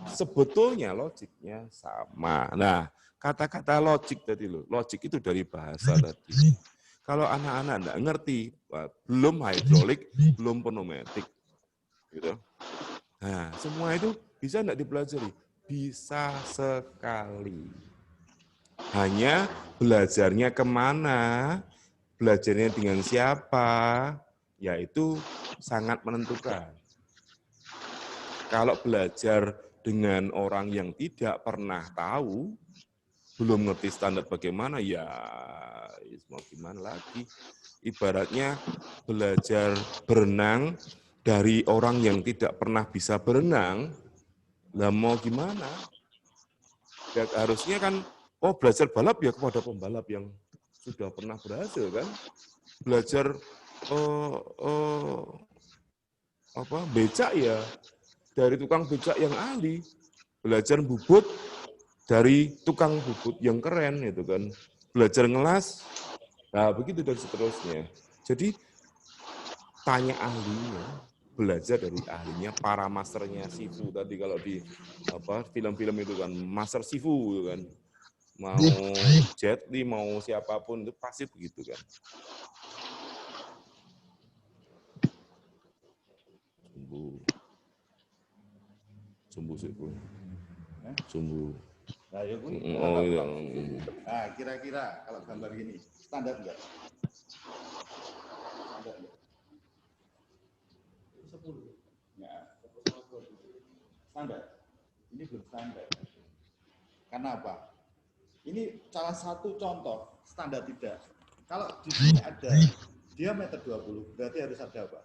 sebetulnya logiknya sama. Nah, kata-kata logik tadi loh, logik itu dari bahasa tadi. Kalau anak-anak enggak ngerti, belum hidrolik, belum pneumatik, gitu. Nah, semua itu bisa enggak dipelajari? Bisa sekali. Hanya belajarnya kemana, belajarnya dengan siapa, yaitu sangat menentukan. Kalau belajar dengan orang yang tidak pernah tahu, belum ngerti standar bagaimana, ya mau gimana lagi. Ibaratnya belajar berenang dari orang yang tidak pernah bisa berenang, lah mau gimana? Ya, harusnya kan, belajar balap ya kepada pembalap yang sudah pernah berhasil kan. Belajar becak ya dari tukang becak yang ahli. Belajar bubut dari tukang bubut yang keren itu kan. Belajar ngelas, nah begitu dan seterusnya. Jadi tanya ahlinya. Belajar dari ahlinya, para masternya Sifu tadi kalau di film-film itu kan, master Sifu kan, mau Jet Li, mau siapapun itu pasti begitu kan. Sumbu sih bro, sumbu. Nah, ya, Oh iya. Nah, kira-kira kalau gambar gini standar enggak? Standar enggak? 10. Ya. Standar. Ini belum standar. Karena apa? Ini salah satu contoh standar tidak. Kalau di sini ada diameter 20, berarti harus ada apa?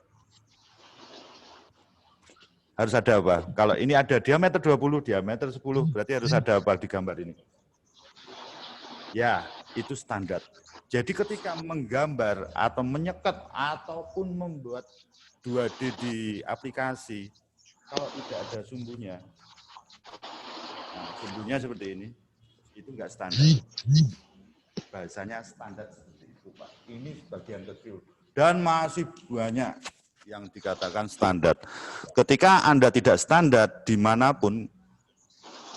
Harus ada apa? Kalau ini ada diameter 20, diameter 10, berarti harus ada apa di gambar ini? Ya, itu standar. Jadi ketika menggambar atau menyekat ataupun membuat 2D di aplikasi, kalau tidak ada sumbunya, nah, sumbunya seperti ini, itu enggak standar. Bahasanya standar seperti itu, Pak. Ini bagian kecil. Dan masih banyak yang dikatakan standar. Ketika Anda tidak standar, dimanapun,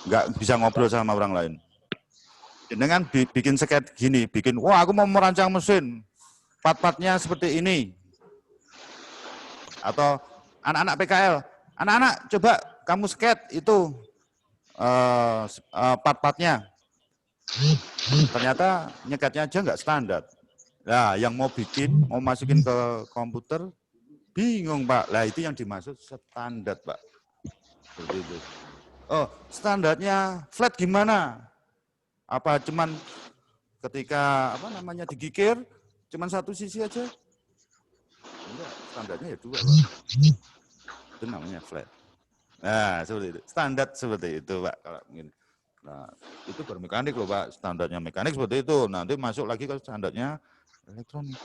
nggak bisa ngobrol sama orang lain. Dengan bikin sket gini, wah aku mau merancang mesin, part-partnya seperti ini. Atau anak-anak PKL, Anak-anak coba kamu sket itu part-partnya. Ternyata nyeketnya aja nggak standar. Nah, yang mau bikin, mau masukin ke komputer, bingung Pak. Lah itu yang dimaksud standar Pak. Seperti itu. Oh, standarnya flat gimana? Apa cuman ketika apa namanya digigir, cuman satu sisi aja? Enggak, standarnya ya dua Pak. Itu namanya flat. Nah, seperti itu. Standar seperti itu Pak. Kalau mungkin. Nah, itu bermekanik loh Pak. Standarnya mekanik seperti itu. Nanti masuk lagi ke standarnya elektronik.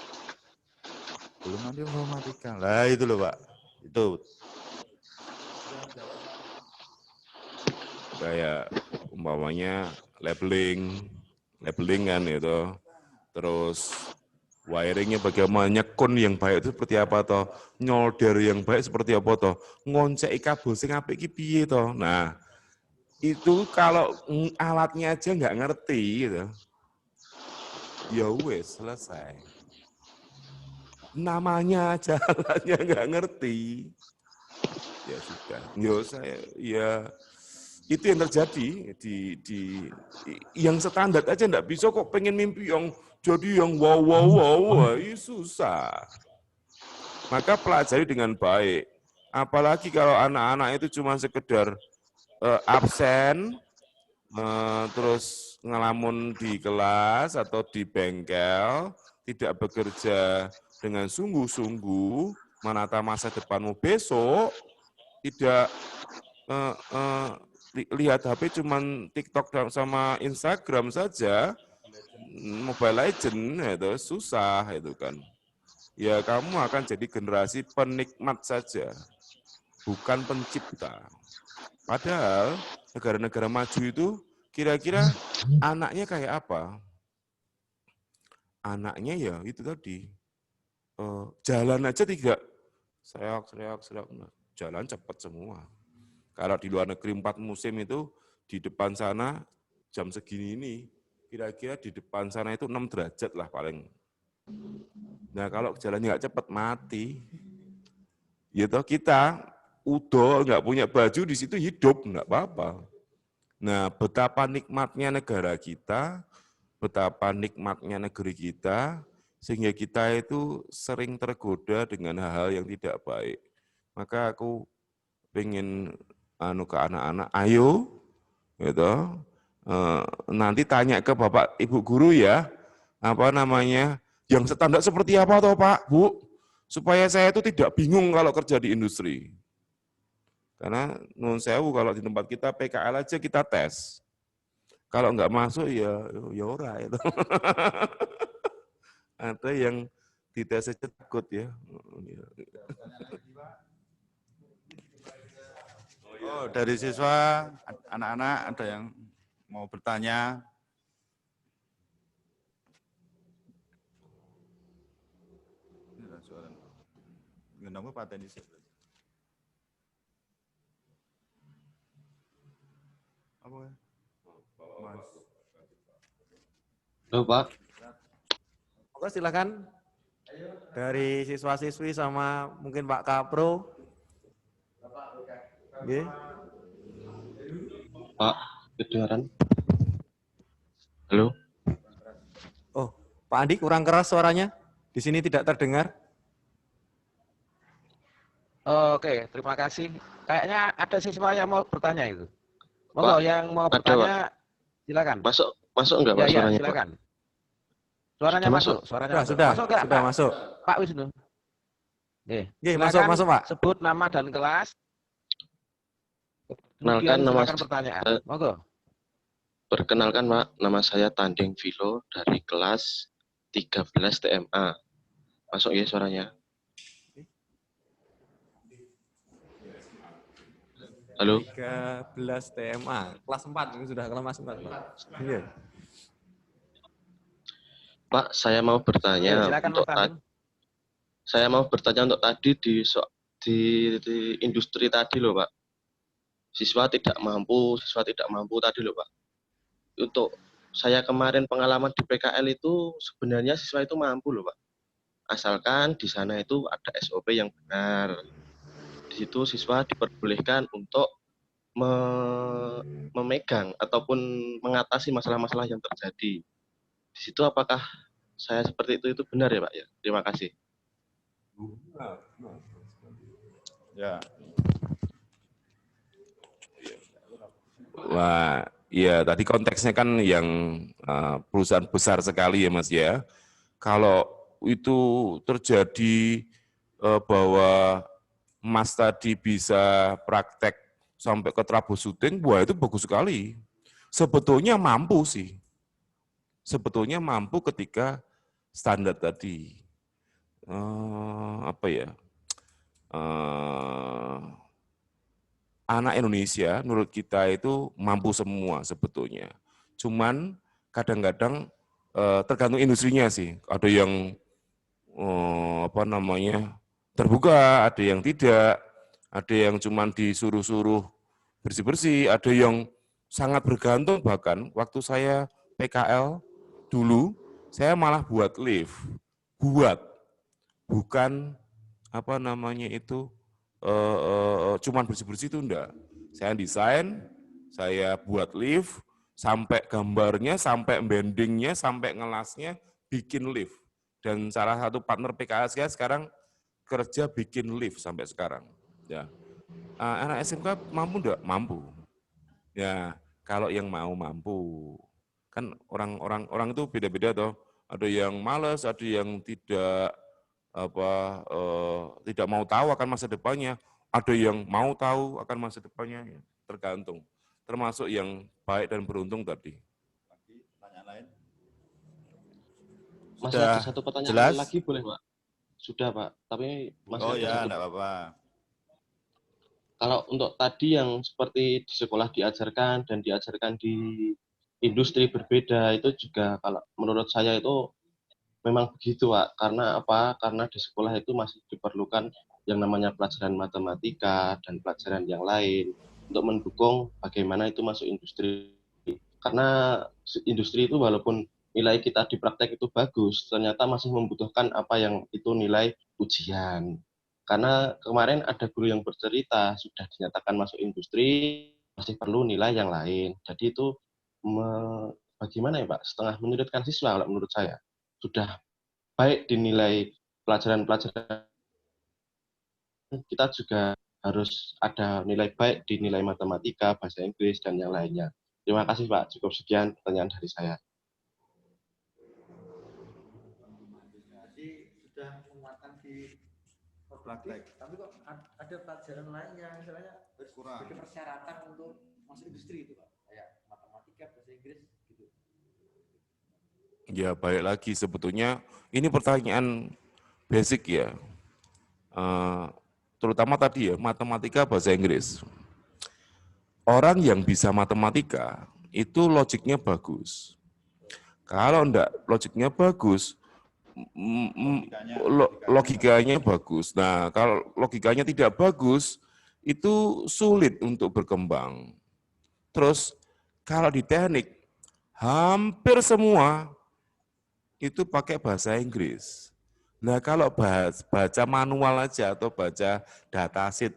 Belum nanti informatika. Lah itu loh Pak. Itu. Kayak umpamanya labeling kan itu. Terus wiringnya bagaimana, nyekun yang baik itu seperti apa toh, nyolder yang baik seperti apa toh, ngoncek kabel sing apik iki piye toh. Nah, itu kalau alatnya aja nggak ngerti gitu. Ya wes selesai. Namanya aja alatnya nggak ngerti. Ya sudah. Ya itu yang terjadi di yang standar aja nggak bisa kok, pengen mimpi yang jadi yang wow, itu susah. Maka pelajari dengan baik. Apalagi kalau anak-anak itu cuma sekedar absen, terus ngelamun di kelas atau di bengkel, tidak bekerja dengan sungguh-sungguh, menata masa depanmu besok, tidak lihat HP cuman TikTok sama Instagram saja, Mobile Legend itu susah itu kan. Ya kamu akan jadi generasi penikmat saja, bukan pencipta. Padahal negara-negara maju itu kira-kira anaknya kayak apa? Anaknya ya itu tadi, jalan aja tidak, sereok, jalan cepat semua. Kalau di luar negeri 4 musim itu, di depan sana jam segini ini, kira-kira di depan sana itu 6 derajat lah paling. Nah kalau jalannya nggak cepat, mati. Ya toh kita, udah nggak punya baju di situ hidup, nggak apa-apa. Nah betapa nikmatnya negara kita, betapa nikmatnya negeri kita, sehingga kita itu sering tergoda dengan hal-hal yang tidak baik. Maka aku pengen ke anak-anak, ayo, gitu, nanti tanya ke Bapak Ibu guru ya, apa namanya, yang standar seperti apa toh Pak, Bu, supaya saya itu tidak bingung kalau kerja di industri. Karena nun sewu kalau di tempat kita PKL aja kita tes, kalau nggak masuk ya ora itu. Ada yang dites aja takut ya. Oh, dari siswa, anak-anak ada yang mau bertanya? Nama paten isi. Apa ya? Mas. Halo Pak. Oke, silakan. Dari siswa-siswi sama mungkin Pak Kapro. Oke. Pak, kedengaran? Halo? Oh, Pak Andi kurang keras suaranya. Di sini tidak terdengar. Oke, terima kasih. Kayaknya ada siswa yang mau bertanya itu. Monggo yang mau bertanya, silakan. Masuk enggak Pak suaranya? Silakan. Suaranya masuk. Suaranya sudah, masuk enggak, sudah Pak? masuk. Pak Wisnu. Masuk Pak. Sebut nama dan kelas. Perkenalkan nama pertanyaan. Monggo. Perkenalkan Pak, nama saya Tanding Vilo dari kelas 13 TMA. Masuk ya suaranya? Halo? 13 TMA, kelas 4, ini sudah kelas 4. Iya. Pak, saya mau bertanya untuk tadi di industri tadi loh Pak. Siswa tidak mampu tadi loh Pak. Untuk saya kemarin pengalaman di PKL itu sebenarnya siswa itu mampu loh Pak. Asalkan di sana itu ada SOP yang benar. Di situ siswa diperbolehkan untuk memegang ataupun mengatasi masalah-masalah yang terjadi. Di situ apakah saya seperti itu benar ya Pak ya? Terima kasih. Ya. Wah, ya tadi konteksnya kan yang perusahaan besar sekali ya Mas ya. Kalau itu terjadi bahwa Mas tadi bisa praktek sampai ke troubleshooting, wah itu bagus sekali. Sebetulnya mampu sih. Sebetulnya mampu ketika standar tadi. Apa ya? Anak Indonesia menurut kita itu mampu semua sebetulnya. Cuman kadang-kadang tergantung industrinya sih. Ada yang terbuka, ada yang tidak, ada yang cuman disuruh-suruh bersih-bersih, ada yang sangat bergantung. Bahkan waktu saya PKL dulu, saya malah buat lift, bukan cuman bersih-bersih itu enggak. Saya desain, saya buat lift, sampai gambarnya, sampai bendingnya, sampai ngelasnya, bikin lift. Dan salah satu partner PKL saya sekarang kerja bikin lift sampai sekarang. Ya, anak SMK mampu enggak? Mampu. Ya, kalau yang mau mampu. Kan orang itu beda-beda toh. Ada yang malas, ada yang tidak tidak mau tahu akan masa depannya, ada yang mau tahu akan masa depannya, ya, tergantung. Termasuk yang baik dan beruntung tadi. Pertanyaan lain? Masih ada satu pertanyaan jelas? lagi boleh Pak? Sudah Pak, tapi masih ada satu. Enggak apa-apa. Kalau untuk tadi yang seperti di sekolah diajarkan dan diajarkan di industri berbeda, itu juga kalau menurut saya itu memang begitu Pak. Karena apa? Karena di sekolah itu masih diperlukan yang namanya pelajaran matematika dan pelajaran yang lain untuk mendukung bagaimana itu masuk industri. Karena industri itu walaupun nilai kita di praktek itu bagus, ternyata masih membutuhkan apa yang itu nilai ujian. Karena kemarin ada guru yang bercerita, sudah dinyatakan masuk industri, masih perlu nilai yang lain. Jadi itu bagaimana ya Pak, setengah menyulitkan siswa kalau menurut saya. Sudah baik dinilai pelajaran-pelajaran, kita juga harus ada nilai baik di nilai matematika, bahasa Inggris, dan yang lainnya. Terima kasih Pak, cukup sekian pertanyaan dari saya. Jadi sudah menguatkan di praktek, tapi kok ada pelajaran lain yang misalnya sebagai persyaratan untuk masuk industri itu Pak, kayak matematika, bahasa Inggris gitu. Ya baik lagi, sebetulnya ini pertanyaan basic ya, terutama tadi ya matematika, bahasa Inggris. Orang yang bisa matematika itu logiknya bagus. Kalau enggak logiknya bagus, logikanya bagus. Nah, kalau logikanya tidak bagus, itu sulit untuk berkembang. Terus, kalau di teknik, hampir semua itu pakai bahasa Inggris. Nah, kalau baca manual aja atau baca datasheet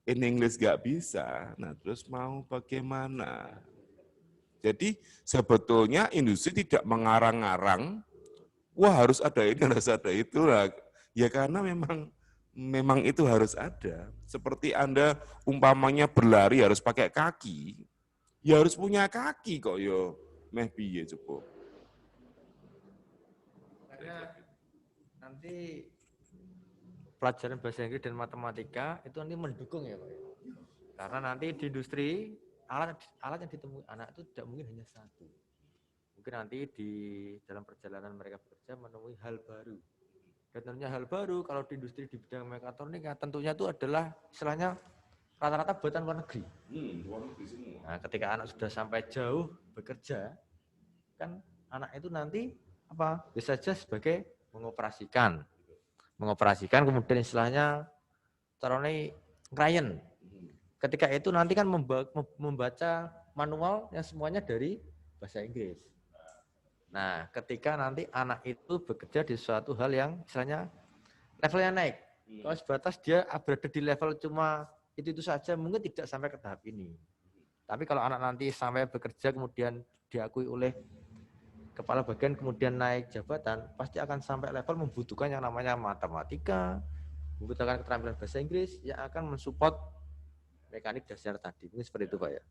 in English nggak bisa, nah terus mau bagaimana? Jadi sebetulnya industri tidak mengarang-arang, wah harus ada ini, harus ada itu. Nah, ya karena memang itu harus ada. Seperti Anda umpamanya berlari harus pakai kaki, ya harus punya kaki kok yo. Meh piye coba. Karena nanti pelajaran bahasa Inggris dan matematika itu nanti mendukung ya Pak. Karena nanti di industri alat yang ditemui anak itu tidak mungkin hanya satu. Mungkin nanti di dalam perjalanan mereka bekerja menemui hal baru. Dan tentunya hal baru kalau di industri di bidang mekatronika tentunya itu adalah istilahnya rata-rata buatan luar negeri. Nah, ketika anak sudah sampai jauh bekerja, kan anak itu nanti apa? Bisa saja sebagai mengoperasikan kemudian istilahnya caranya klien. Ketika itu nanti kan membaca manual yang semuanya dari bahasa Inggris. Nah, ketika nanti anak itu bekerja di suatu hal yang misalnya levelnya naik, Kalau sebatas dia berada di level cuma itu saja, mungkin tidak sampai ke tahap ini. Tapi kalau anak nanti sampai bekerja kemudian diakui oleh kepala bagian kemudian naik jabatan, pasti akan sampai level membutuhkan yang namanya matematika, membutuhkan keterampilan bahasa Inggris yang akan mensupport mekanik dasar tadi. Mungkin seperti itu Pak ya.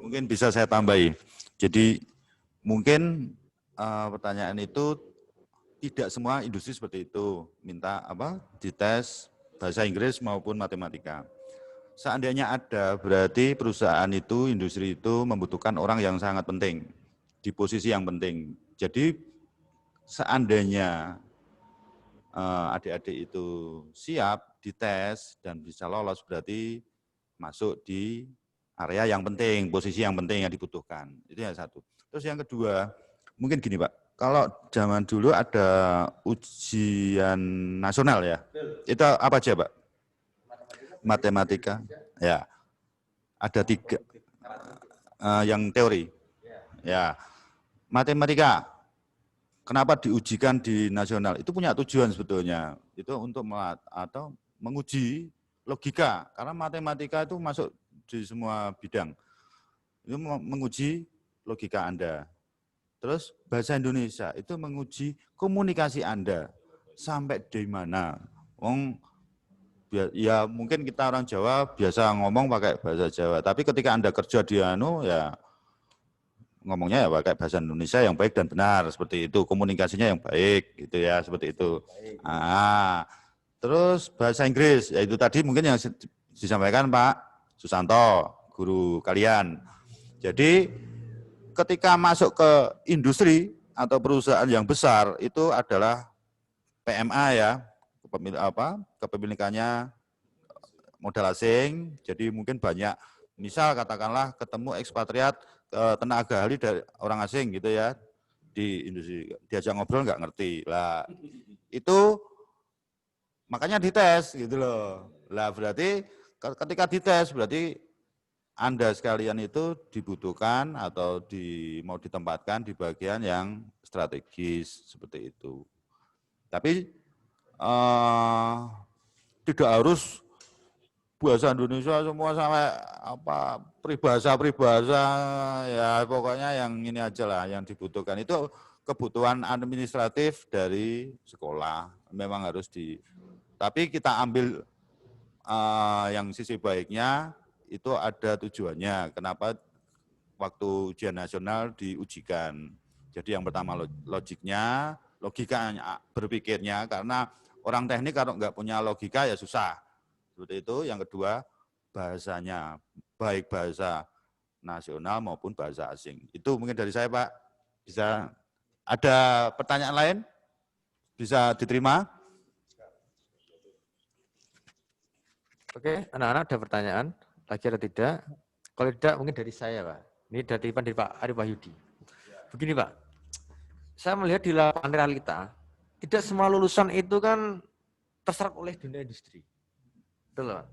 Mungkin bisa saya tambahi. Jadi mungkin pertanyaan itu tidak semua industri seperti itu minta dites bahasa Inggris maupun matematika. Seandainya ada, berarti perusahaan itu, industri itu membutuhkan orang yang sangat penting, di posisi yang penting. Jadi seandainya adik-adik itu siap dites dan bisa lolos, berarti masuk di area yang penting, posisi yang penting yang dibutuhkan. Itu yang satu. Terus yang kedua, mungkin gini Pak, kalau zaman dulu ada ujian nasional ya, itu apa aja Pak? Matematika, ya. Ada 3 yang teori, ya. Matematika, kenapa diujikan di nasional? Itu punya tujuan sebetulnya, itu untuk menguji logika, karena matematika itu masuk di semua bidang. Itu menguji logika Anda. Terus bahasa Indonesia itu menguji komunikasi Anda sampai di mana. Ya mungkin kita orang Jawa biasa ngomong pakai bahasa Jawa, tapi ketika Anda kerja di ya ngomongnya ya pakai bahasa Indonesia yang baik dan benar, seperti itu, komunikasinya yang baik gitu ya, seperti itu. Terus bahasa Inggris, ya itu tadi mungkin yang disampaikan Pak Susanto, guru kalian. Jadi ketika masuk ke industri atau perusahaan yang besar itu adalah PMA ya, kepemilikannya modal asing, jadi mungkin banyak, misal katakanlah ketemu ekspatriat tenaga ahli dari orang asing gitu ya, di industri, diajak ngobrol nggak ngerti, lah itu makanya dites gitu loh. Lah berarti ketika dites berarti Anda sekalian itu dibutuhkan atau mau ditempatkan di bagian yang strategis seperti itu. Tapi tidak harus bahasa Indonesia semua sampai peribahasa ya pokoknya yang ini aja lah yang dibutuhkan. Itu kebutuhan administratif dari sekolah memang harus tapi kita ambil yang sisi baiknya itu ada tujuannya. Kenapa waktu ujian nasional diujikan? Jadi yang pertama logiknya, logika berpikirnya, karena orang teknik kalau nggak punya logika ya susah. Seperti itu. Yang kedua, bahasanya, baik bahasa nasional maupun bahasa asing. Itu mungkin dari saya Pak. Bisa ada pertanyaan lain? Bisa diterima? Oke, anak-anak ada pertanyaan lagi atau tidak? Kalau tidak mungkin dari saya Pak. Ini dari Pak Arif Wahyudi. Begini Pak, saya melihat di lapangan realita, tidak semua lulusan itu kan terserap oleh dunia industri. Betul Pak?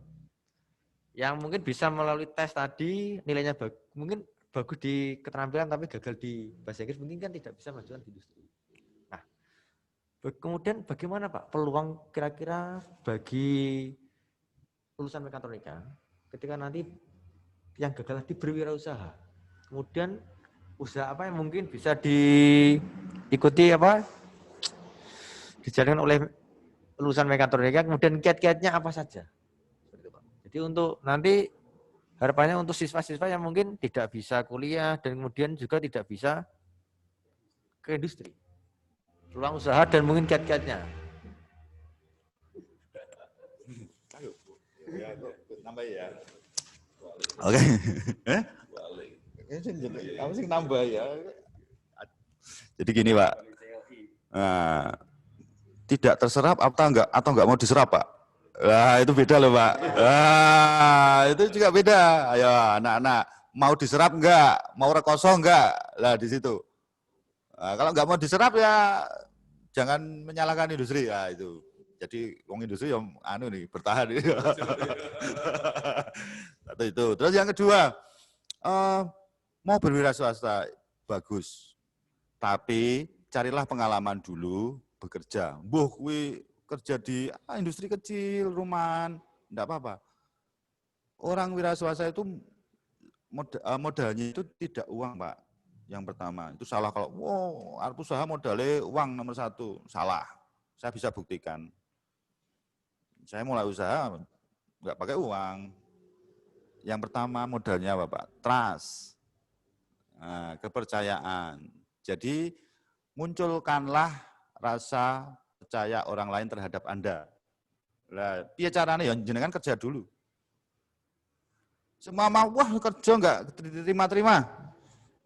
Yang mungkin bisa melalui tes tadi, nilainya mungkin bagus di keterampilan tapi gagal di bahasa Inggris, mungkin kan tidak bisa majukan di industri. Nah, kemudian bagaimana Pak peluang kira-kira bagi lulusan mekatronika ketika nanti yang gagal tadi berwirausaha, kemudian usaha apa yang mungkin bisa diikuti dijalankan oleh lulusan mekatronika, kemudian kiat-kiatnya apa saja. Jadi untuk nanti harapannya untuk siswa-siswa yang mungkin tidak bisa kuliah dan kemudian juga tidak bisa ke industri, peluang usaha dan mungkin kiat-kiatnya. Nambah ya. Oke. Kamu sih nambah ya. Jadi gini Pak. Nah, tidak terserap atau enggak mau diserap Pak. Nah, itu beda loh Pak. Nah, itu juga beda. Ayo anak-anak, mau diserap enggak? Mau rekoso enggak? Lah di situ. Nah, kalau enggak mau diserap ya jangan menyalahkan industri ya itu. Jadi wong industri yang bertahan. Satu itu. Terus yang kedua, mau berwira swasta bagus, tapi carilah pengalaman dulu bekerja. Mbuh kuwi kerja di industri kecil, rumahan, enggak apa-apa. Orang wira swasta itu modalnya itu tidak uang, Pak. Yang pertama, itu salah kalau arep usaha modalnya uang nomor 1, salah. Saya bisa buktikan. Saya mulai usaha enggak pakai uang. Yang pertama modalnya apa, Pak? Trust. Nah, kepercayaan. Jadi munculkanlah rasa percaya orang lain terhadap Anda. Lah, piye carane ya jenengan kerja dulu. Semua wah kerja enggak diterima-terima.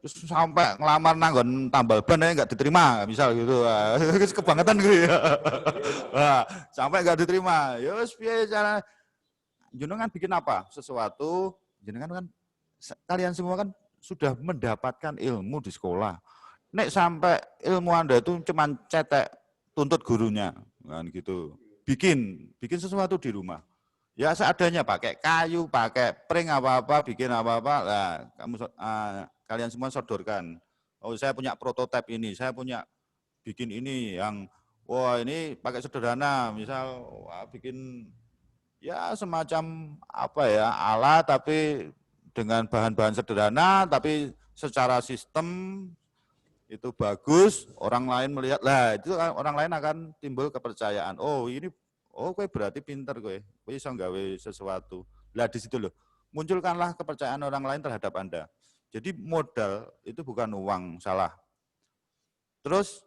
Terus sampai ngelamar nanggon tambal ban enggak diterima, misal gitu. Kebangetan gitu ya. Nah, sampai enggak diterima. Ya wis piye cara jenengan bikin apa? Sesuatu jenengan kan kalian semua kan sudah mendapatkan ilmu di sekolah. Nek sampai ilmu Anda itu cuma cetek tuntut gurunya, kan gitu. Bikin sesuatu di rumah. Ya seadanya, pakai kayu, pakai pring apa-apa, bikin apa-apa. Lah, kalian semua sodorkan. Oh, saya punya prototipe ini, saya punya bikin ini yang wah ini pakai sederhana, misal bikin ya semacam apa ya, alat tapi dengan bahan-bahan sederhana tapi secara sistem itu bagus, orang lain melihat, lah itu orang lain akan timbul kepercayaan. Oh ini, kowe berarti pinter kowe iso nggawe sesuatu. Lah di situ loh, munculkanlah kepercayaan orang lain terhadap Anda. Jadi modal itu bukan uang, salah. Terus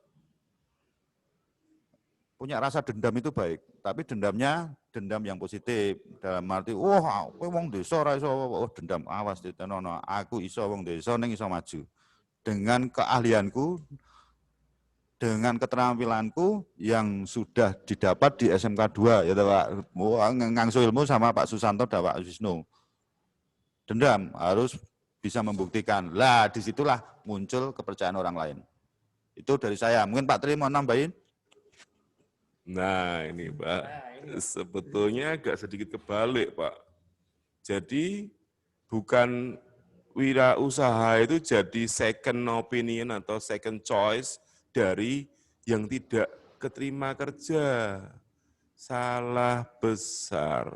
punya rasa dendam itu baik, tapi dendamnya dendam yang positif. Dalam arti, wah, kowe wong desa ora iso, dendam, awas ditenono, aku iso wong desa ning iso maju. Dengan keahlianku, dengan keterampilanku yang sudah didapat di SMK 2, ya Pak. Ngangsu ilmu sama Pak Susanto dan Pak Wisnu. Dendam harus bisa membuktikan. Lah, disitulah muncul kepercayaan orang lain. Itu dari saya. Mungkin Pak Tri mau nambahin? Nah ini Pak, sebetulnya agak sedikit kebalik Pak. Jadi bukan wirausaha itu jadi second opinion atau second choice dari yang tidak keterima kerja. Salah besar.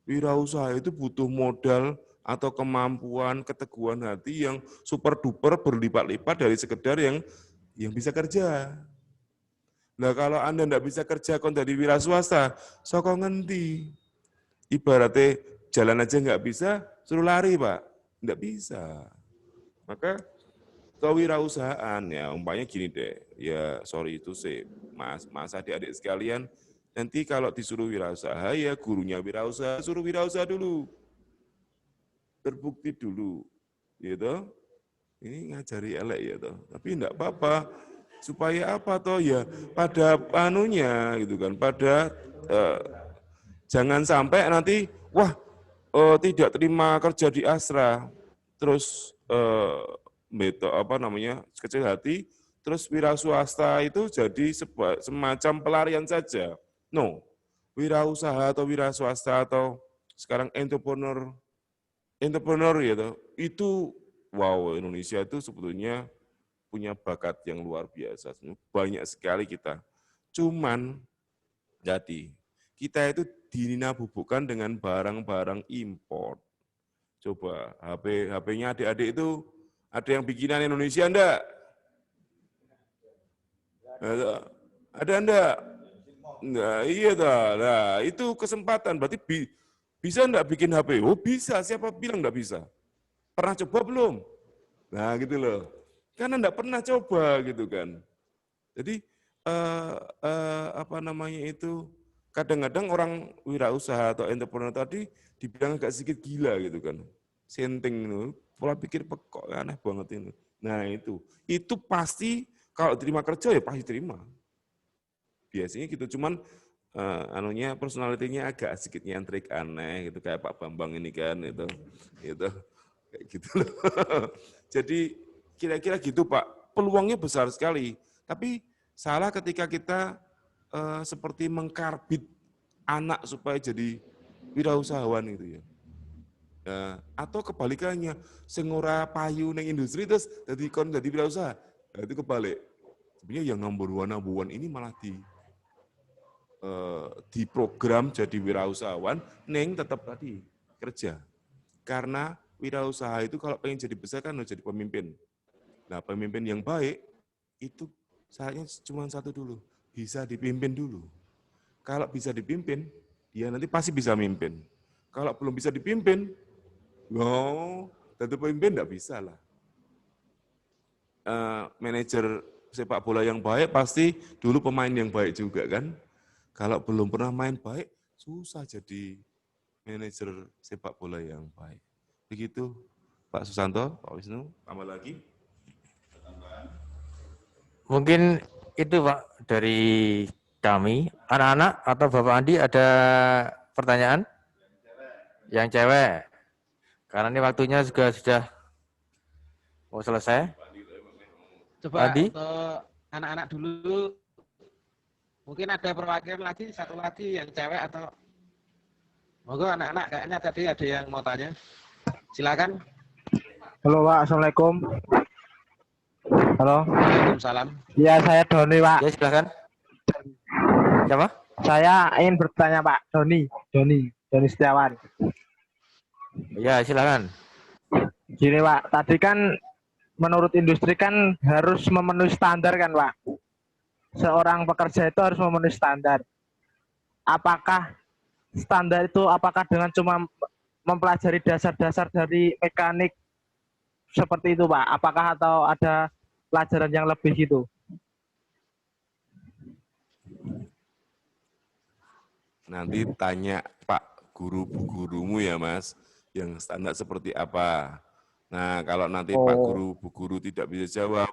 Wirausaha itu butuh modal atau kemampuan, keteguhan hati yang super duper berlipat-lipat dari sekedar yang bisa kerja. Nah kalau Anda enggak bisa kerja kon dari wira swasta, soko ngendi? Ibaratnya jalan aja enggak bisa, suruh lari Pak. Enggak bisa. Maka kewirausahaan ya umpamanya gini deh, ya sorry itu sih mas adik-adik sekalian, nanti kalau disuruh wirausaha ya gurunya wirausaha, suruh wirausaha dulu. Terbukti dulu. Gitu. Ini ngajari elek ya toh. Tapi enggak apa-apa. Supaya apa toh ya pada anunya gitu kan, pada jangan sampai nanti wah tidak terima kerja di Astra terus kecil hati terus wira swasta itu jadi semacam pelarian saja. No, wirausaha atau wira swasta atau sekarang entrepreneur gitu itu wow, Indonesia itu sebetulnya punya bakat yang luar biasa. Banyak sekali kita. Cuman, jadi, kita itu dinabubukkan dengan barang-barang import. Coba, HP-nya adik-adik itu, ada yang bikinan Indonesia enggak? Ada enggak? Nah, iya dah. Nah, itu kesempatan. Berarti bisa enggak bikin HP? Oh bisa, siapa bilang enggak bisa? Pernah coba belum? Nah gitu loh. Karena enggak pernah coba gitu kan. Jadi kadang-kadang orang wirausaha atau entrepreneur tadi dibilang agak sedikit gila gitu kan. Senting itu, pola pikir pekok, aneh banget ini. Nah itu pasti kalau terima kerja ya pasti terima. Biasanya gitu, cuman personalitinya agak sedikit nyentrik aneh gitu kayak Pak Bambang ini kan itu kayak gitu loh. Jadi kira-kira gitu Pak, peluangnya besar sekali. Tapi salah ketika kita seperti mengkarbit anak supaya jadi wirausahawan gitu ya. Atau kebalikannya, sing ora payu ning industri terus dadi wirausaha. Nah, itu kebalik. Sebenarnya yang number one ini malah diprogram jadi wirausahawan, neng tetap tadi kerja. Karena wirausaha itu kalau pengen jadi besar kan harus jadi pemimpin. Nah, pemimpin yang baik itu syaratnya cuma satu dulu, bisa dipimpin dulu. Kalau bisa dipimpin, dia nanti pasti bisa mimpin. Kalau belum bisa dipimpin, tentu pemimpin enggak bisa lah. Manajer sepak bola yang baik pasti dulu pemain yang baik juga kan. Kalau belum pernah main baik, susah jadi manajer sepak bola yang baik. Begitu Pak Susanto, Pak Wisnu, tambah lagi. Mungkin itu Pak dari kami. Anak-anak atau Bapak Andi ada pertanyaan? Yang cewek. Karena ini waktunya juga sudah mau selesai. Coba Andi? untuk anak-anak dulu. Mungkin ada perwakilan lagi, satu lagi yang cewek atau... Monggo anak-anak, kayaknya tadi ada yang mau tanya. Silakan. Halo Pak, Assalamualaikum. Halo. Waalaikumsalam. Ya, saya Doni Pak. Ya silakan. Siapa? Saya ingin bertanya Pak, Doni Setiawan. Ya silakan. Gini Pak, tadi kan menurut industri kan harus memenuhi standar kan Pak. Seorang pekerja itu harus memenuhi standar. Apakah standar itu dengan cuma mempelajari dasar-dasar dari mekanik seperti itu Pak? Apakah atau ada pelajaran yang lebih gitu? Nanti tanya Pak guru-gurumu ya Mas, yang standar seperti apa. Nah kalau nanti Pak guru, bu guru tidak bisa jawab,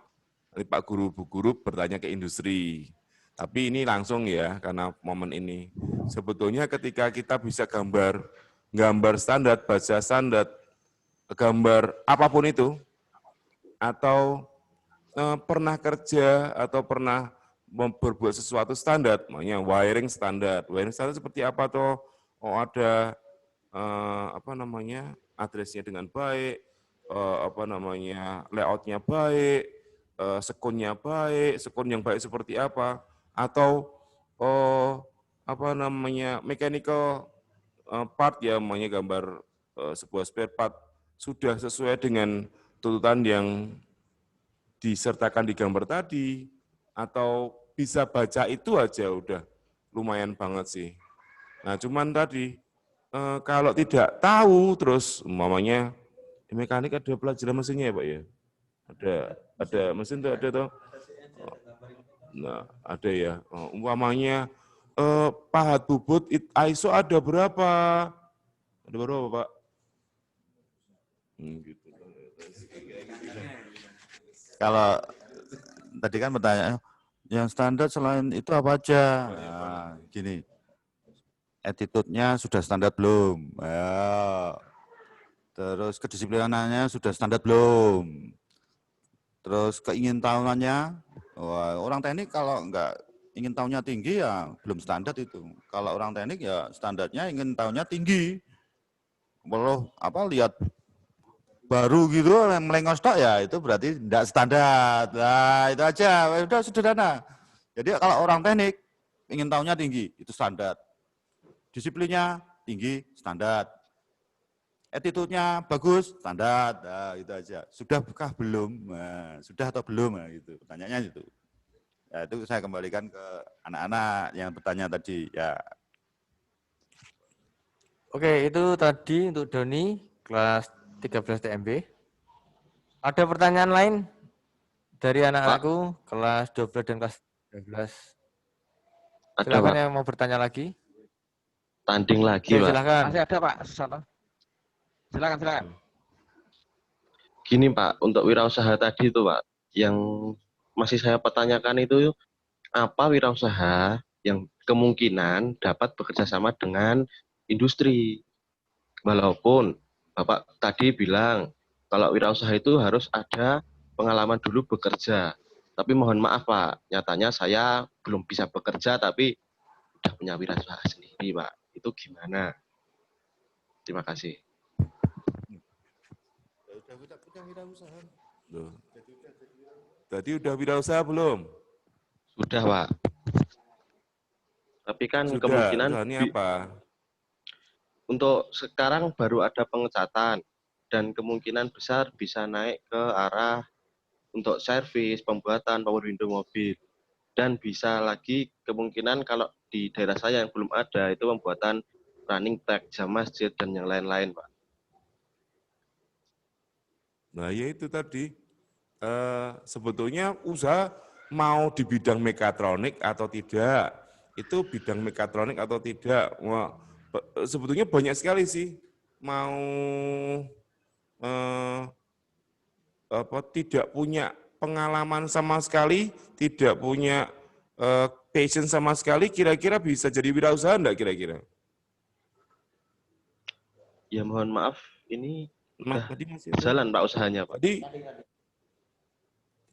nanti Pak guru, bu guru bertanya ke industri. Tapi ini langsung ya, karena momen ini. Sebetulnya ketika kita bisa gambar standar, baca standar, gambar apapun itu, atau pernah kerja, atau pernah berbuat sesuatu standar, makanya wiring standar. Wiring standar seperti apa toh? Oh ada address-nya dengan baik, layout-nya baik, sekun-nya baik, sekun yang baik seperti apa? Atau mechanical part ya, namanya gambar sebuah spare part sudah sesuai dengan tuntutan yang disertakan di gambar tadi, atau bisa baca itu aja udah lumayan banget sih. Nah cuman tadi kalau tidak tahu terus umpamanya di mekanik ada pelajaran mesinnya ya Pak ya, ada mesin tuh ada tuh. Nah, ada ya. Umpamanya pahat bubut ISO ada berapa? Ada berapa, Pak? Gitu. Kalau tadi kan pertanyaan, yang standar selain itu apa aja? Nah, gini, attitude-nya sudah standar belum? Ya. Terus kedisiplinannya sudah standar belum? Terus keingintahuannya, orang teknik kalau enggak ingin tahunya tinggi ya belum standar itu. Kalau orang teknik ya standarnya ingin tahunya tinggi. Kalau lihat baru gitu melengos tok ya itu berarti enggak standar. Nah, itu aja, udah sederhana. Jadi kalau orang teknik ingin tahunya tinggi, itu standar. Disiplinnya tinggi, standar. Attitude-nya bagus, standar, nah, itu aja. Sudahkah belum? Nah, sudah atau belum? Nah, gitu. Pertanyaannya itu. Ya, itu saya kembalikan ke anak-anak yang bertanya tadi. Ya. Oke, itu tadi untuk Doni, kelas 13 TMB. Ada pertanyaan lain dari anak-anakku, kelas 12 dan kelas 13? Silakan yang mau bertanya lagi. Tanding lagi, Pak. Silakan. Masih ada Pak Susanto. Silakan. Gini Pak, untuk wirausaha tadi itu Pak, yang masih saya pertanyakan itu apa wirausaha yang kemungkinan dapat bekerja sama dengan industri. Walaupun Bapak tadi bilang kalau wirausaha itu harus ada pengalaman dulu bekerja. Tapi mohon maaf Pak, nyatanya saya belum bisa bekerja tapi udah punya wirausaha sendiri Pak. Itu gimana? Terima kasih. Tadi udah wirausaha belum? Sudah, Pak. Tapi kan Sudah, kemungkinan usahanya apa? untuk sekarang baru ada pengecatan dan kemungkinan besar bisa naik ke arah untuk servis, pembuatan power window mobil. Dan bisa lagi kemungkinan kalau di daerah saya yang belum ada itu pembuatan running tag, jam masjid, dan yang lain-lain, Pak. Nah, ya itu tadi. Sebetulnya usaha mau di bidang mekatronik atau tidak, itu bidang mekatronik atau tidak. Wah, sebetulnya banyak sekali sih mau tidak punya pengalaman sama sekali, tidak punya passion sama sekali, kira-kira bisa jadi wirausaha enggak kira-kira? Ya mohon maaf, ini udah Tadi masih jalan Pak usahanya, Pak. Tadi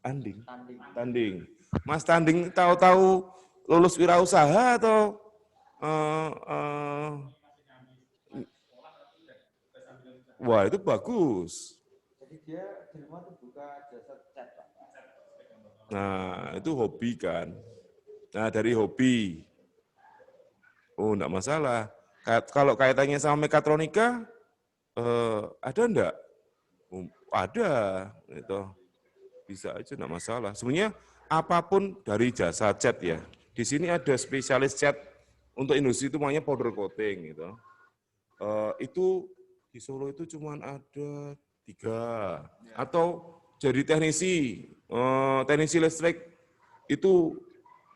Tanding. Mas Tanding tahu-tahu lulus wirausaha atau wah itu bagus. Jadi dia di rumah tuh buka jasa cat, Pak. Nah, itu hobi kan. Nah, dari hobi. Oh, enggak masalah. Kalau kaitannya sama mekatronika, ada enggak? Ada, itu bisa aja enggak masalah. Sebenarnya apapun dari jasa cat ya. Di sini ada spesialis cat untuk industri itu namanya powder coating gitu. Itu di Solo itu cuma ada 3. Atau jadi teknisi listrik itu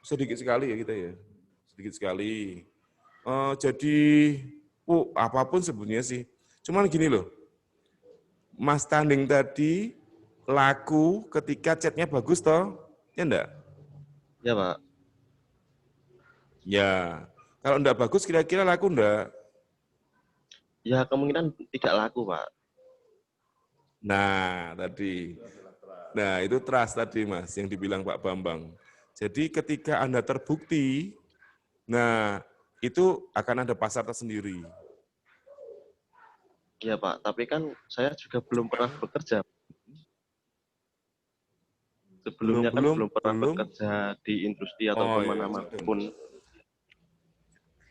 sedikit sekali ya kita ya, sedikit sekali. Jadi apapun sebenarnya sih. Cuman gini loh, Mas Tanding tadi laku ketika catnya bagus toh, ya enggak? Ya Pak. Ya, kalau enggak bagus kira-kira laku enggak? Ya kemungkinan tidak laku Pak. Nah tadi, nah itu trust tadi Mas yang dibilang Pak Bambang. Jadi ketika Anda terbukti, nah itu akan ada pasar tersendiri. Iya Pak, tapi kan saya juga belum pernah bekerja. Sebelumnya belum pernah bekerja di industri ataupun mana-manapun.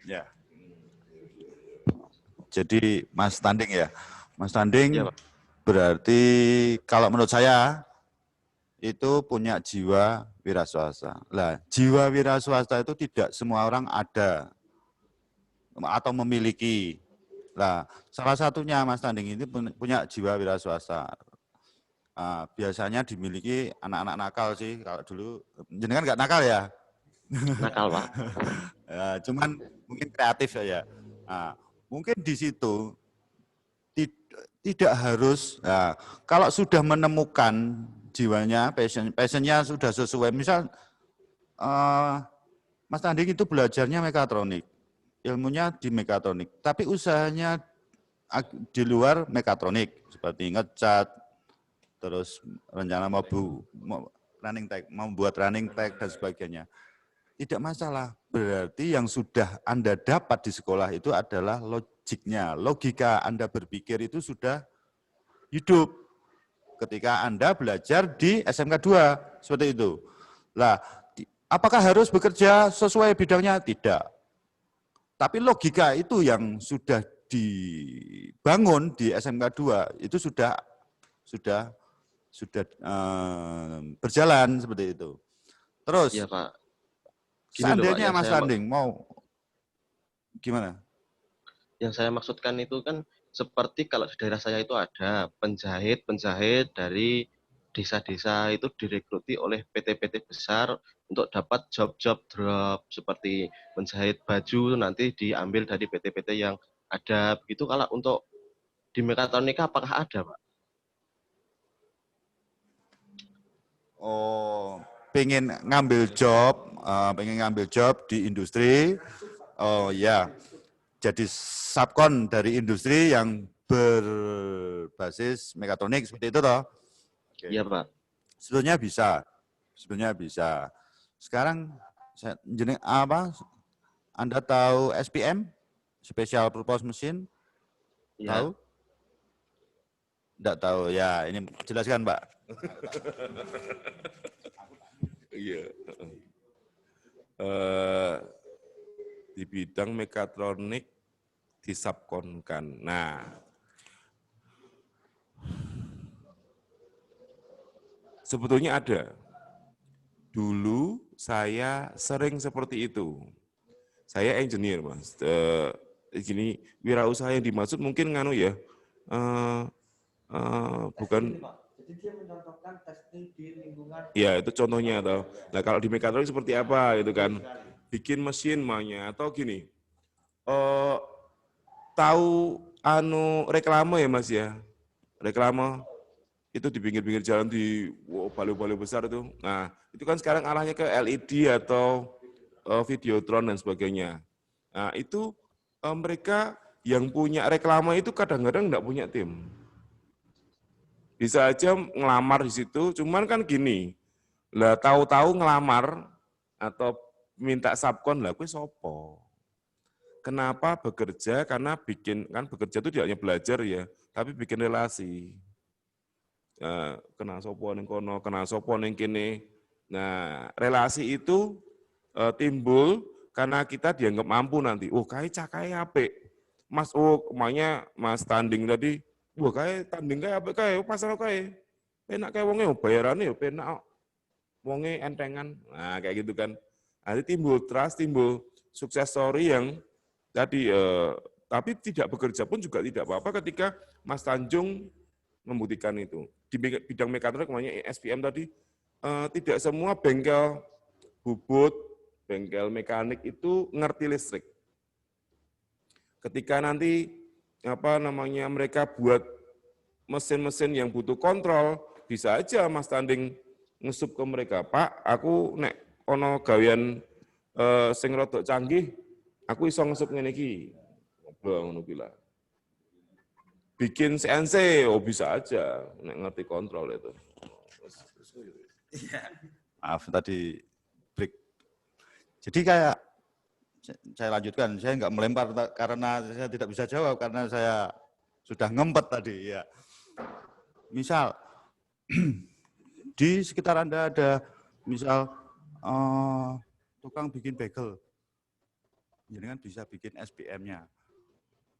Ya. Jadi Mas Tanding ya, Mas Tanding ya, berarti kalau menurut saya itu punya jiwa wiraswasta. Lah, jiwa wiraswasta itu tidak semua orang ada atau memiliki. Lah, salah satunya Mas Tanding ini punya jiwa wiraswasta. Biasanya dimiliki anak-anak nakal sih. Kalau dulu jenengan nggak nakal ya? Nakal Pak. Ya, cuman mungkin kreatif saja. Nah, mungkin di situ tidak harus. Nah, kalau sudah menemukan jiwanya, passionnya sudah sesuai. Misal Mas Tanding itu belajarnya mekatronik, ilmunya di mekatronik, tapi usahanya di luar mekatronik seperti ngecat, terus rencana membuat running tag dan sebagainya. Tidak masalah, berarti yang sudah Anda dapat di sekolah itu adalah logiknya, logika Anda berpikir itu sudah hidup ketika Anda belajar di SMK 2, seperti itu. Lah, apakah harus bekerja sesuai bidangnya? Tidak. Tapi logika itu yang sudah dibangun di SMK 2, itu sudah berjalan seperti itu. Terus, ya, Pak. Seandainya Mas Tanding mau gimana? Yang saya maksudkan itu kan seperti kalau di daerah saya itu ada penjahit dari desa-desa itu direkruti oleh PT-PT besar untuk dapat job-job drop seperti menjahit baju nanti diambil dari PT-PT yang ada. Begitu kalau untuk di mekatronika apakah ada, Pak? Oh, pengen ngambil job di industri, oh ya, jadi subkon dari industri yang berbasis mekatronik seperti itu toh? Iya Pak. Sebetulnya bisa. Sekarang Anda tahu SPM, Special Purpose Machine? Ya. Tahu? Tidak tahu ya. Ini jelaskan Pak. Iya. di bidang mekatronik disubkonkan. Nah, sebetulnya ada. Dulu saya sering seperti itu. Saya engineer, Mas. Gini, wirausaha yang dimaksud mungkin nganu ya, bukan. Jadi dia mencontohkan testing di lingkungan. Ya, itu contohnya atau. Nah, kalau di mekatronik seperti apa gitu kan? Bikin mesin maunya atau gini. Tahu reklame ya Mas ya? Reklame itu di pinggir-pinggir jalan di baliho-baliho besar itu. Nah, itu kan sekarang arahnya ke LED atau videotron dan sebagainya. Nah, itu mereka yang punya reklame itu kadang-kadang enggak punya tim. Bisa aja ngelamar di situ, cuman kan gini, lah tahu-tahu ngelamar atau minta subkon, lah kuwi sopo? Kenapa bekerja? Karena bekerja itu tidak hanya belajar ya, tapi bikin relasi. Kena sopo ning kono, kena sopo ning kene. Nah, relasi itu timbul karena kita dianggap mampu nanti. Oh, cakai apik. Mas, kemanya Mas tanding tadi, wah tanding apik pasar penak wonge bayarane penak. Wonge entengan. Nah, kayak gitu kan. Nanti timbul trust, timbul sukses story yang tadi, tapi tidak bekerja pun juga tidak apa-apa ketika Mas Tanjung membuktikan itu. Di bidang mekatronik, namanya SPM tadi, tidak semua bengkel bubut, bengkel mekanik itu ngerti listrik. Ketika nanti mereka buat mesin-mesin yang butuh kontrol, bisa aja Mas Tanding ngesup ke mereka, Pak, aku nek ono gawean sing rodok canggih, aku iso ngesup ngene iki. Ngono ki lah. Bikin CNC, bisa aja, nek ngerti kontrol itu. Maaf tadi break. Jadi kayak saya lanjutkan, saya nggak melempar karena saya tidak bisa jawab karena saya sudah ngempet tadi ya. Misal di sekitar Anda ada misal tukang bikin bagel, jadi kan bisa bikin SPM-nya.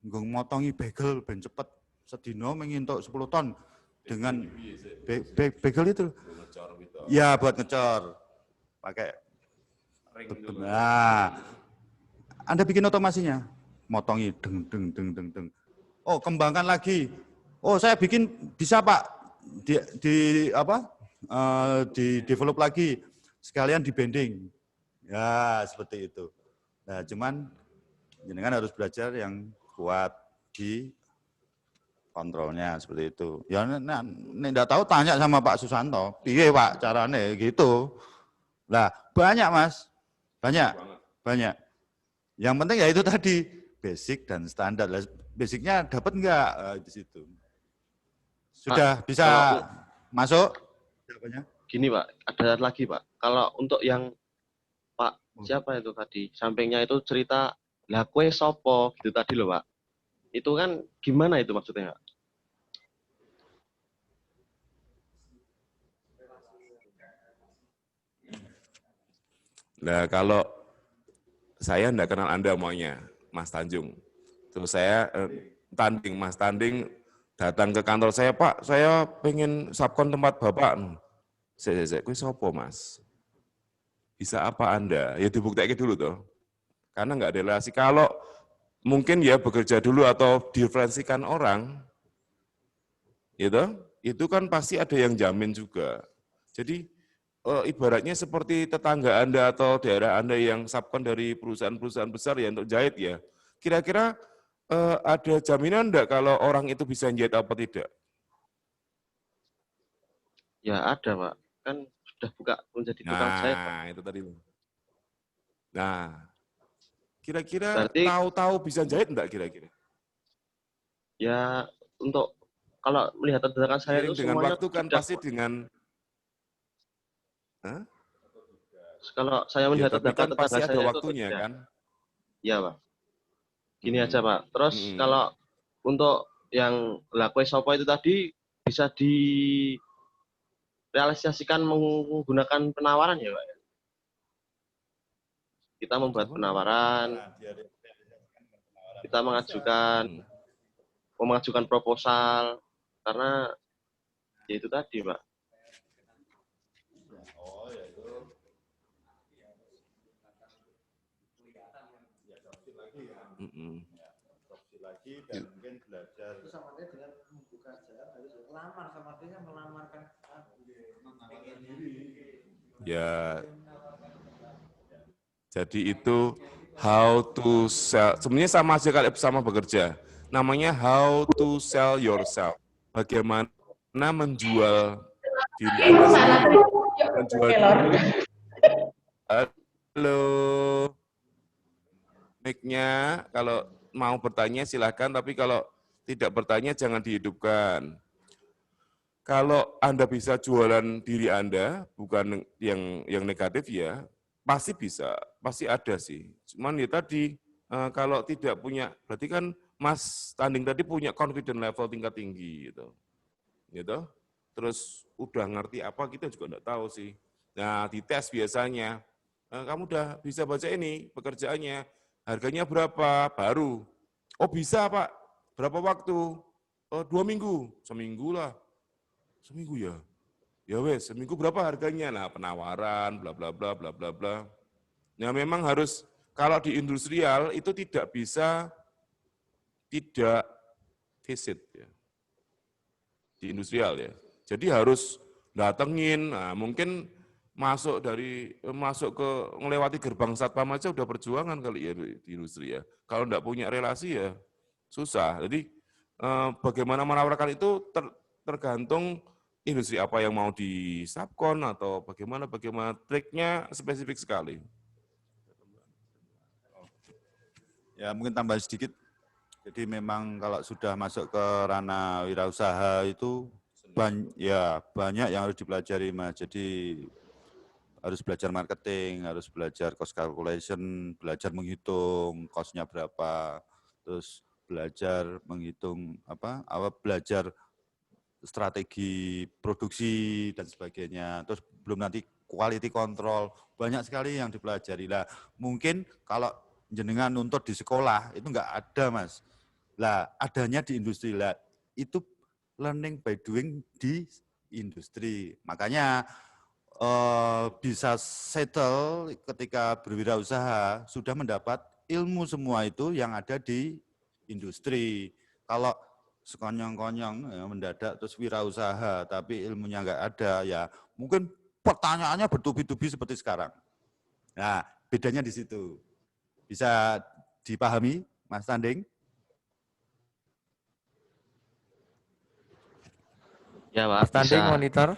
Nggung motongi bagel ben cepet sedino mengintok 10 ton dengan bagel itu. Ya buat ngecor. Pakai. Nah, Anda bikin otomasinya, motongi deng. Oh, kembangkan lagi. Oh, saya bikin bisa Pak di develop lagi sekalian di bending. Ya, seperti itu. Nah, cuman jenengan harus belajar yang kuat di kontrolnya seperti itu. Ya enggak tahu tanya sama Pak Susanto, piye Pak carane gitu. Lah, banyak Mas. Banyak. Yang penting ya itu tadi, basic dan standar. Basicnya dapat enggak di situ? Sudah Pak, bisa masuk jawabannya? Gini Pak, ada lagi Pak. Kalau untuk yang Pak siapa itu tadi, sampingnya itu cerita, lah kue sopo gitu tadi loh Pak. Itu kan gimana itu maksudnya Pak? Nah, kalau saya enggak kenal Anda maunya, Mas Tanjung. Terus saya tanding, Mas Tanding datang ke kantor saya, Pak, saya pengen subkon tempat Bapak. Saya kuwi sopo Mas? Bisa apa Anda? Ya dibuktikan dulu toh. Karena enggak ada relasi. Kalau mungkin ya bekerja dulu atau diferensikan orang, gitu, itu kan pasti ada yang jamin juga. Jadi ibaratnya seperti tetangga Anda atau daerah Anda yang subkon dari perusahaan-perusahaan besar ya untuk jahit ya. Kira-kira ada jaminan enggak kalau orang itu bisa jahit apa tidak? Ya ada Pak, kan sudah buka menjadi tukang jahit Pak. Nah, itu tadi. Nah, kira-kira Berarti, tahu-tahu bisa jahit enggak kira-kira? Ya untuk kalau melihat tetangga saya itu dengan semuanya waktu kan sudah, pasti dengan kalau saya melihat ya, kan pasti tetangga ada saya waktunya itu kan? Iya Pak. Gini aja Pak. Terus kalau untuk yang lakwe sopo itu tadi bisa direalisasikan menggunakan penawaran ya Pak? kita membuat penawaran, kita mengajukan proposal, karena ya itu tadi, Pak. Dan mungkin belajar. Itu sama dia dengan membuka jalan harus melamar, sama dia melamarkan ya. Jadi itu how to sell. Sebenarnya sama aja kalau sama bekerja. Namanya how to sell yourself. Bagaimana menjual diri Anda sendiri. Menjual diri. Halo. Mic-nya kalau mau bertanya silahkan, tapi kalau tidak bertanya jangan dihidupkan. Kalau Anda bisa jualan diri Anda, bukan yang negatif ya, pasti bisa, pasti ada sih. Cuman ya tadi, kalau tidak punya, berarti kan Mas Tanding tadi punya confident level tingkat tinggi gitu. Terus udah ngerti apa kita juga enggak tahu sih. Nah, di tes biasanya, kamu udah bisa baca ini pekerjaannya, harganya berapa? Baru. Oh bisa Pak, berapa waktu? 2 minggu, seminggu lah. Seminggu ya? Ya wes, seminggu berapa harganya? Nah penawaran, bla bla bla bla bla bla. Nah memang harus, kalau di industrial itu tidak bisa tidak visit ya. Di industrial ya. Jadi harus datengin, nah mungkin masuk ke melewati gerbang satpam aja udah perjuangan kali ya di industri ya. Kalau enggak punya relasi ya susah. Jadi bagaimana menawarkan itu tergantung industri apa yang mau di subkon atau bagaimana triknya spesifik sekali. Ya mungkin tambah sedikit. Jadi memang kalau sudah masuk ke ranah wirausaha itu banyak yang harus dipelajari Mas. Jadi harus belajar marketing, harus belajar cost calculation, belajar menghitung cost-nya berapa, terus belajar menghitung belajar strategi produksi dan sebagainya. Terus belum nanti quality control, banyak sekali yang dipelajari. Lah mungkin kalau jenengan nuntut di sekolah itu enggak ada Mas. Lah adanya di industri, lah itu learning by doing di industri. Makanya bisa settle ketika berwirausaha, sudah mendapat ilmu semua itu yang ada di industri. Kalau sekonyong-konyong ya, mendadak terus wirausaha tapi ilmunya enggak ada, ya mungkin pertanyaannya bertubi-tubi seperti sekarang. Nah, bedanya di situ. Bisa dipahami, Mas Tanding? Ya, Pak. Mas Tanding Bisa. monitor.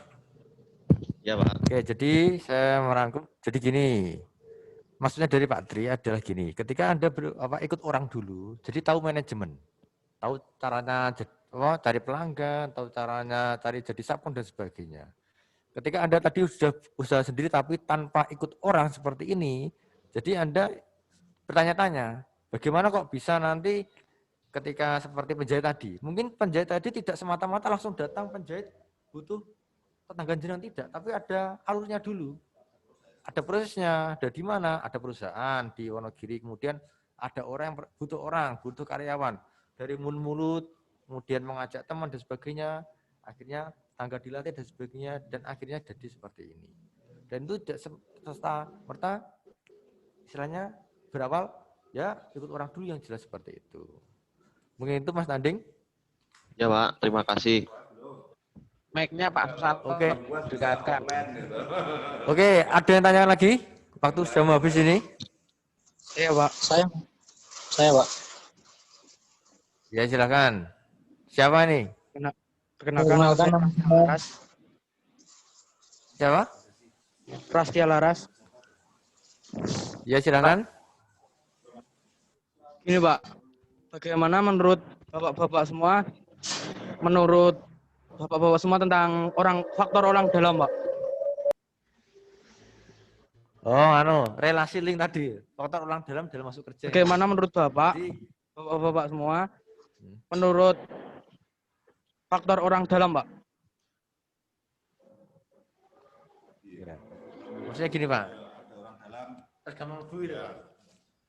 Ya, Pak. Oke, jadi saya merangkum. Jadi gini, maksudnya dari Pak Tri adalah gini, ketika Anda ikut orang dulu, jadi tahu manajemen, tahu caranya cari pelanggan, tahu caranya cari jadi subkon dan sebagainya. Ketika Anda tadi sudah usaha sendiri tapi tanpa ikut orang seperti ini, jadi Anda bertanya-tanya, bagaimana kok bisa nanti ketika seperti penjahit tadi, mungkin penjahit tadi tidak semata-mata langsung datang penjahit butuh tetangga jenengan tidak, tapi ada alurnya dulu. Ada prosesnya, ada di mana? Ada perusahaan di Wonogiri, kemudian ada orang yang butuh karyawan. Dari mulut, kemudian mengajak teman dan sebagainya, akhirnya tangga dilatih dan sebagainya, dan akhirnya jadi seperti ini. Dan itu tidak serta-merta, istilahnya berawal, ya ikut orang dulu yang jelas seperti itu. Mungkin itu Mas Tanding. Ya Pak, terima kasih. Mic-nya Pak Susanto. Oke. Dekatkan. Oke, ada yang tanya lagi? Waktu sudah mau habis ini. Iya Pak, saya Pak. Ya silakan. Siapa nih? Perkenalkan nama saya Laras. Siapa? Prastia Laras. Ya silakan. Gini Pak, bagaimana menurut Bapak-bapak semua, tentang faktor orang dalam Pak? Oh, relasi link tadi. Faktor orang dalam masuk kerja. Bagaimana menurut Bapak, Bapak-bapak semua, menurut faktor orang dalam Pak? Maksudnya gini Pak.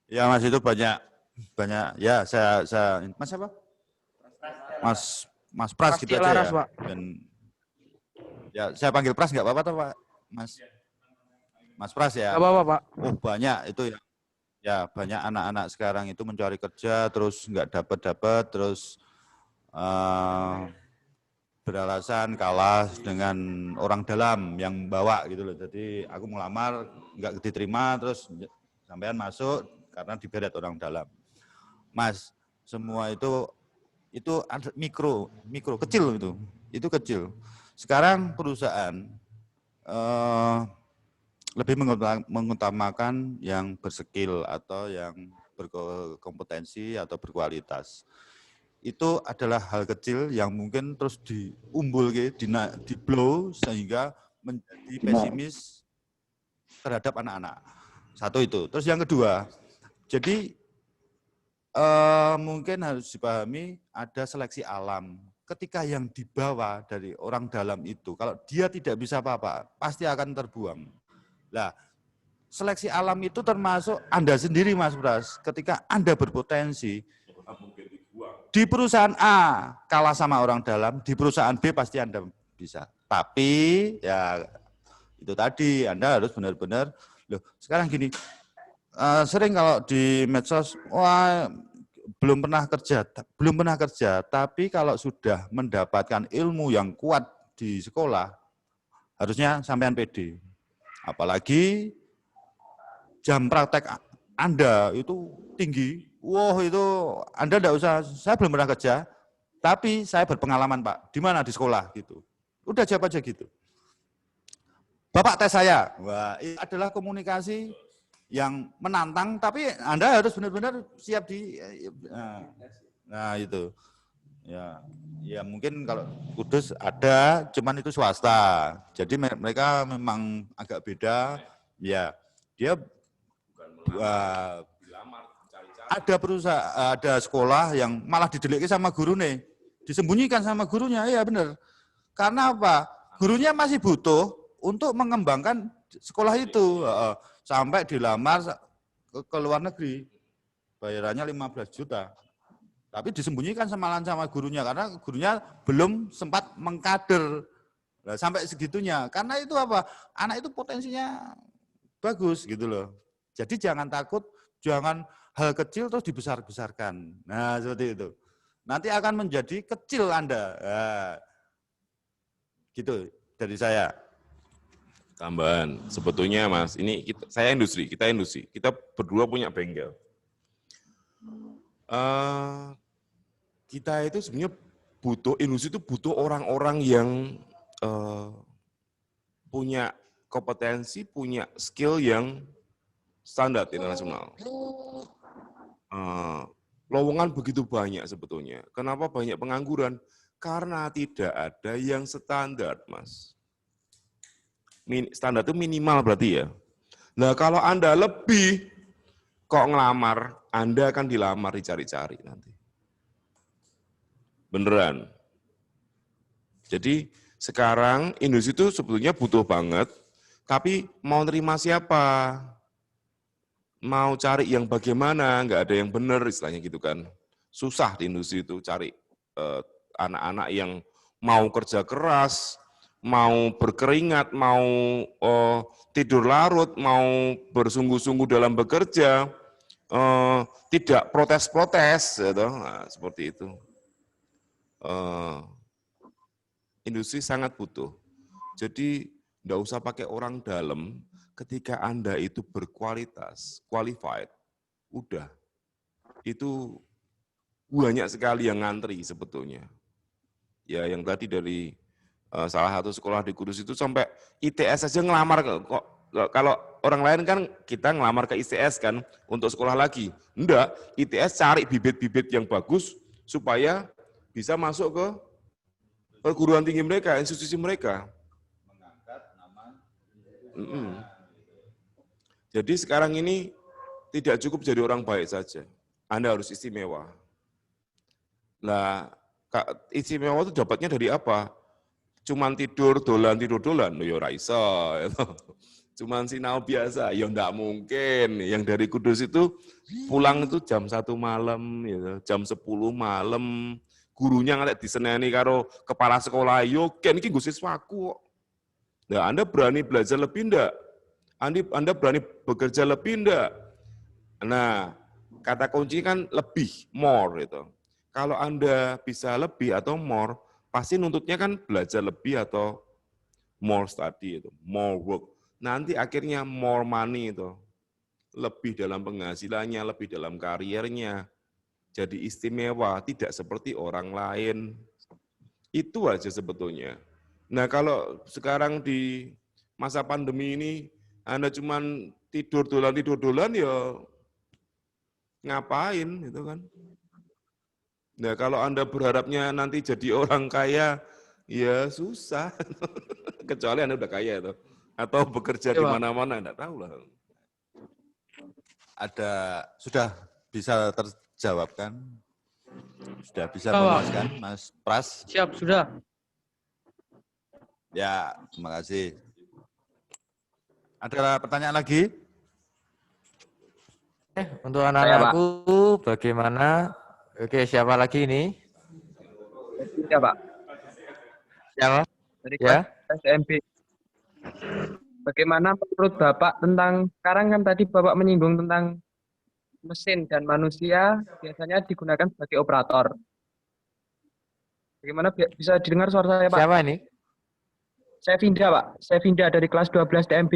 Ya Mas, itu banyak ya saya Mas apa? Mas Pras gitu aja Laras, ya. Pak. Dan ya saya panggil Pras nggak apa-apa toh Pak? Mas Pras ya. Nggak apa-apa, Pak. Oh banyak itu ya. Ya banyak anak-anak sekarang itu mencari kerja terus nggak dapat terus beralasan kalah dengan orang dalam yang bawa gitu loh. Jadi aku melamar nggak diterima terus sampean masuk karena diberet orang dalam. Mas, semua itu ada mikro kecil itu kecil. Sekarang perusahaan lebih mengutamakan yang berskill atau yang berkompetensi atau berkualitas. Itu adalah hal kecil yang mungkin terus diumbul, di blow sehingga menjadi pesimis terhadap anak-anak. Satu itu. Terus yang kedua, jadi mungkin harus dipahami ada seleksi alam. Ketika yang dibawa dari orang dalam itu, kalau dia tidak bisa apa-apa, pasti akan terbuang. Nah, seleksi alam itu termasuk Anda sendiri Mas Pras. Ketika Anda berpotensi, di perusahaan A kalah sama orang dalam, di perusahaan B pasti Anda bisa. Tapi ya itu tadi Anda harus benar-benar, loh sekarang gini, sering kalau di medsos, wah belum pernah kerja, tapi kalau sudah mendapatkan ilmu yang kuat di sekolah, harusnya sampean pede. Apalagi jam praktek Anda itu tinggi, wah itu Anda enggak usah, saya belum pernah kerja, tapi saya berpengalaman Pak, di mana di sekolah gitu. Udah jawab aja gitu. Bapak tes saya, wah itu adalah komunikasi yang menantang, tapi Anda harus benar-benar siap nah itu. Ya mungkin kalau Kudus ada, cuman itu swasta. Jadi mereka memang agak beda. Ya, dia ada perusahaan, ada sekolah yang malah didelik sama guru nih, disembunyikan sama gurunya. Iya benar. Karena apa? Gurunya masih butuh untuk mengembangkan sekolah itu. Sampai dilamar ke luar negeri, bayarannya 15 juta. Tapi disembunyikan sama gurunya, karena gurunya belum sempat mengkader. Nah, sampai segitunya, karena itu apa? Anak itu potensinya bagus gitu loh. Jadi jangan takut, jangan hal kecil terus dibesar-besarkan. Nah seperti itu. Nanti akan menjadi kecil Anda. Nah, gitu dari saya. Tambahan, sebetulnya Mas, ini kita industri, kita berdua punya bengkel. Kita itu sebenarnya industri itu butuh orang-orang yang punya kompetensi, punya skill yang standar internasional. Lowongan begitu banyak sebetulnya. Kenapa banyak pengangguran? Karena tidak ada yang standar, Mas. Standar itu minimal berarti ya. Nah kalau Anda lebih kok ngelamar, Anda akan dilamar, dicari-cari nanti. Beneran. Jadi sekarang industri itu sebetulnya butuh banget, tapi mau terima siapa? Mau cari yang bagaimana? Nggak ada yang benar istilahnya gitu kan. Susah di industri itu cari anak-anak yang mau kerja keras, mau berkeringat, mau tidur larut, mau bersungguh-sungguh dalam bekerja, tidak protes-protes, gitu. Nah, seperti itu. Industri sangat butuh. Jadi tidak usah pakai orang dalam, ketika Anda itu berkualitas, qualified, udah. Itu banyak sekali yang ngantri sebetulnya. Ya yang tadi dari salah satu sekolah di Kudus itu sampai ITS aja ngelamar kok. Kalau orang lain kan kita ngelamar ke ITS kan untuk sekolah lagi. Enggak, ITS cari bibit-bibit yang bagus supaya bisa masuk ke perguruan tinggi mereka, institusi mereka. Jadi sekarang ini tidak cukup jadi orang baik saja. Anda harus istimewa. Nah, istimewa itu dapatnya dari apa? Cuman tidur dolan, ya ora iso. cuman sinau biasa, ya enggak mungkin. Yang dari Kudus itu pulang itu jam 1 malam, gitu, jam 10 malam, gurunya ngelek diseneni karo kepala sekolah, yo ken iki nggo siswaku kok. Nah, Anda berani belajar lebih enggak? Anda berani bekerja lebih enggak? Nah, kata kunci kan lebih, more itu. Kalau Anda bisa lebih atau more, pasti nuntutnya kan belajar lebih atau more study itu, more work. Nanti akhirnya more money itu. Lebih dalam penghasilannya, lebih dalam kariernya. Jadi istimewa, tidak seperti orang lain. Itu aja sebetulnya. Nah, kalau sekarang di masa pandemi ini, Anda cuman tidur dolan ya ngapain gitu kan. Nah, kalau Anda berharapnya nanti jadi orang kaya, ya susah. Kecuali Anda udah kaya itu. Atau bekerja di mana-mana, enggak tahu lah. Sudah bisa terjawabkan? Sudah bisa memuaskan, Mas Pras? Siap, sudah. Ya, terima kasih. Ada pertanyaan lagi? Untuk anak-anakku bagaimana? Oke, siapa lagi ini? Ya, Pak. Siapa? Dari Ya. SMB. Bagaimana menurut Bapak tentang, sekarang kan tadi Bapak menyinggung tentang mesin dan manusia biasanya digunakan sebagai operator. Bagaimana bisa didengar suara saya, Pak? Siapa ini? Saya Vinda, Pak. Saya Vinda dari kelas 12 TMB.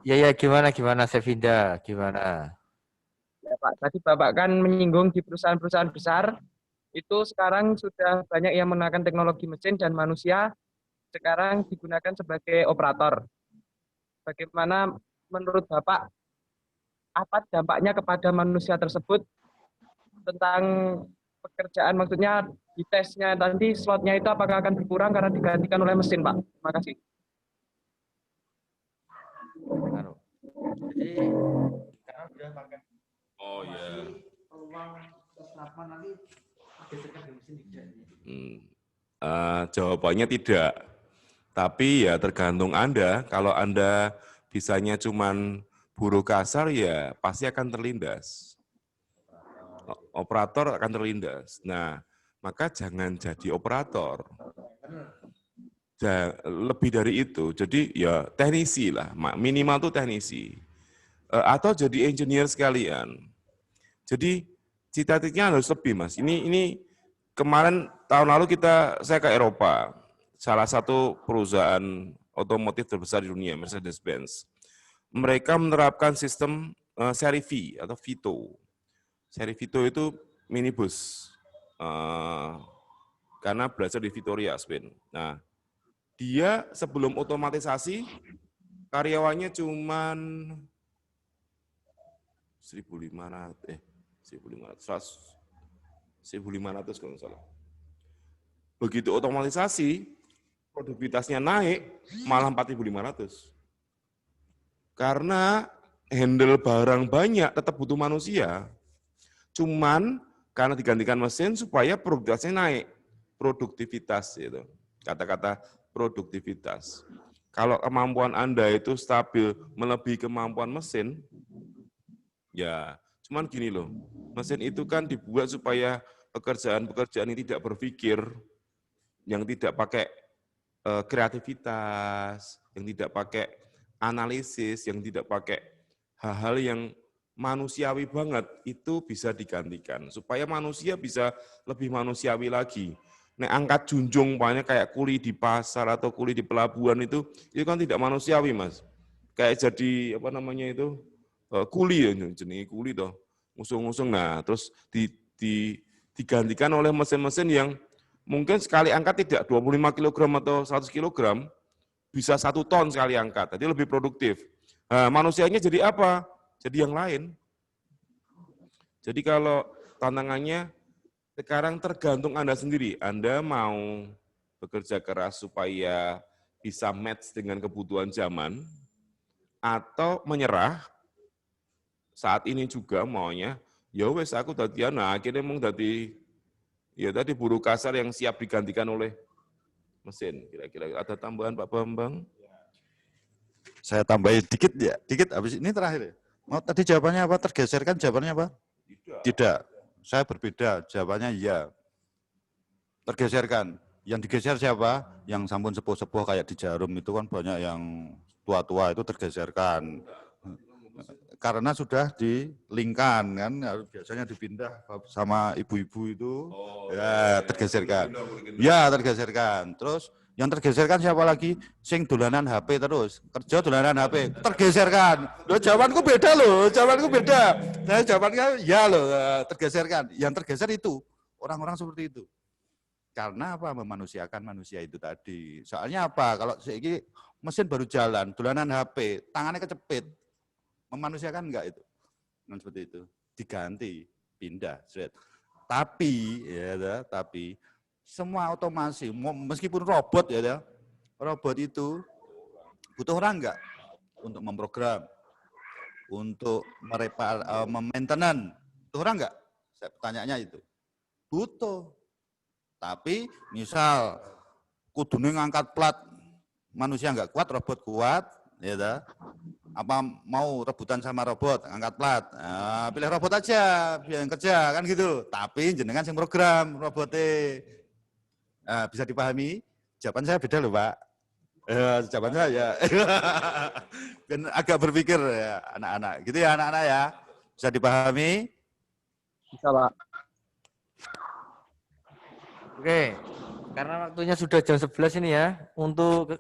Ya, gimana Sevinda? Gimana? Ya, Pak. Tadi Bapak kan menyinggung di perusahaan-perusahaan besar, itu sekarang sudah banyak yang menggunakan teknologi mesin dan manusia sekarang digunakan sebagai operator. Bagaimana menurut Bapak, apa dampaknya kepada manusia tersebut tentang pekerjaan, maksudnya di tesnya nanti slotnya itu apakah akan berkurang karena digantikan oleh mesin, Pak? Terima kasih. Jadi, karena sudah pakai peluang keselamatan nanti gesekan di mesin tidak. Jawabannya tidak. Tapi ya tergantung Anda. Kalau Anda bisanya cuman buruh kasar, ya pasti akan terlindas. Operator akan terlindas. Nah, maka jangan jadi operator. Lebih dari itu, jadi ya teknisi lah, minimal tuh teknisi. Atau jadi engineer sekalian. Jadi cita-citanya harus lebih, Mas. Ini kemarin tahun lalu saya ke Eropa. Salah satu perusahaan otomotif terbesar di dunia, Mercedes-Benz. Mereka menerapkan sistem seri V atau Vito. Seri Vito itu minibus. Karena belajar di Vitoria, Spain. Nah, dia sebelum otomatisasi, karyawannya cuman 1.500 kalau nggak salah. Begitu otomatisasi, produktivitasnya naik, malah 4.500. Karena handle barang banyak tetap butuh manusia. Cuman karena digantikan mesin supaya produktivitasnya naik. Produktivitas itu. Kata-kata produktivitas. Kalau kemampuan Anda itu stabil melebihi kemampuan mesin, ya cuman gini loh, mesin itu kan dibuat supaya pekerjaan-pekerjaan ini tidak berpikir, yang tidak pakai kreativitas, yang tidak pakai analisis, yang tidak pakai hal-hal yang manusiawi banget, itu bisa digantikan. Supaya manusia bisa lebih manusiawi lagi. Nek angkat junjung, banyak kayak kuli di pasar atau kuli di pelabuhan itu kan tidak manusiawi, Mas. Kayak jadi, kuli ya, jenis kuli toh, ngusung-ngusung. Nah, terus digantikan oleh mesin-mesin yang mungkin sekali angkat tidak 25 kg atau 100 kg, bisa 1 ton sekali angkat, jadi lebih produktif. Nah, manusianya jadi apa? Jadi yang lain. Jadi kalau tantangannya sekarang tergantung Anda sendiri, Anda mau bekerja keras supaya bisa match dengan kebutuhan zaman, atau menyerah, saat ini juga maunya, ya wes aku tadi akhirnya mau tadi buruh kasar yang siap digantikan oleh mesin. Kira-kira ada tambahan Pak Bambang? Saya tambahin dikit ya, dikit habis ini terakhir ya. Mau tadi jawabannya apa? Tergeserkan jawabannya apa? Tidak. Saya berbeda, jawabannya iya. Tergeserkan. Yang digeser siapa? Yang sampun sepuh-sepuh kayak di Jarum itu kan banyak yang tua-tua itu tergeserkan. Karena sudah dilingkan kan, biasanya dipindah sama ibu-ibu itu, ya tergeserkan. Ya tergeserkan. Terus yang tergeserkan siapa lagi? Sing dolanan HP terus, kerja dolanan HP, tergeserkan. Loh jawabanku beda loh, jawabanku beda. Nah, jawabannya ya loh, tergeserkan. Yang tergeser itu orang-orang seperti itu. Karena apa? Memanusiakan manusia itu tadi. Soalnya apa? Kalau seiki mesin baru jalan, dolanan HP, tangannya kecepit. Memanusiakan enggak itu? Nah, seperti itu. Diganti, pindah, straight. Tapi semua otomasi, meskipun robot ya, robot itu butuh orang enggak untuk memprogram, untuk maintenance, butuh orang enggak? Saya pertanyaannya itu. Butuh. Tapi misal kudune ngangkat plat, manusia enggak kuat, robot kuat, ya apa mau rebutan sama robot, angkat plat, nah, pilih robot aja, biar yang kerja, kan gitu. Tapi jenengan yang program robotnya. Nah, bisa dipahami? Jawaban saya beda loh, Pak. Jawaban saya ya. Dan agak berpikir ya anak-anak. Gitu ya anak-anak ya. Bisa dipahami? Bisa, Pak. Oke, karena waktunya sudah jam 11 ini ya, untuk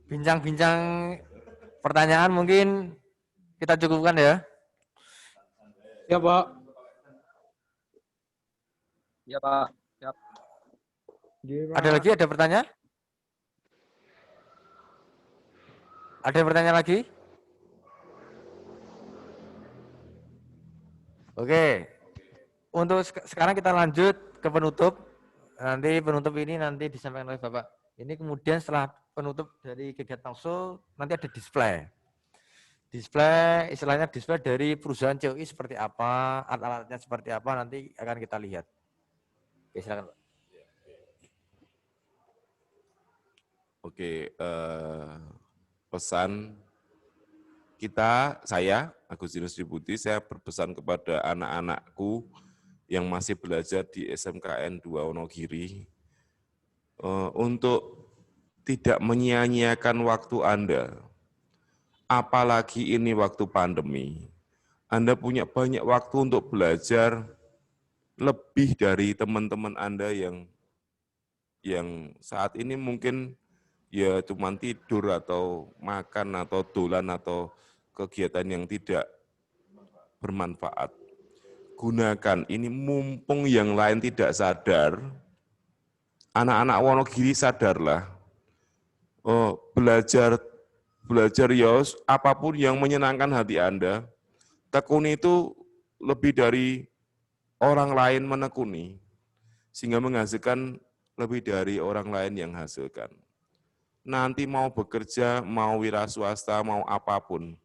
bincang-bincang pertanyaan mungkin kita cukupkan ya. Ya, Pak. Ya, Pak. Siap. Ada lagi, ada pertanyaan? Ada yang bertanya lagi? Oke, untuk sekarang kita lanjut ke penutup. Nanti penutup ini nanti disampaikan oleh Bapak. Ini kemudian setelah penutup dari kegiatan talkshow, nanti ada display. Display, istilahnya display dari perusahaan COI seperti apa, alat-alatnya seperti apa, nanti akan kita lihat. Oke, silakan Pak. Oke, pesan saya Agustinus Diputi, saya berpesan kepada anak-anakku yang masih belajar di SMKN 2 Wonogiri untuk tidak menyia-nyiakan waktu Anda. Apalagi ini waktu pandemi. Anda punya banyak waktu untuk belajar lebih dari teman-teman Anda yang saat ini mungkin ya cuma tidur atau makan atau dolan atau kegiatan yang tidak bermanfaat. Gunakan ini mumpung yang lain tidak sadar, anak-anak Wonogiri sadarlah. Oh, belajar ya apapun yang menyenangkan hati Anda. Tekuni itu lebih dari orang lain menekuni, sehingga menghasilkan lebih dari orang lain yang hasilkan. Nanti mau bekerja, mau wira swasta, mau apapun,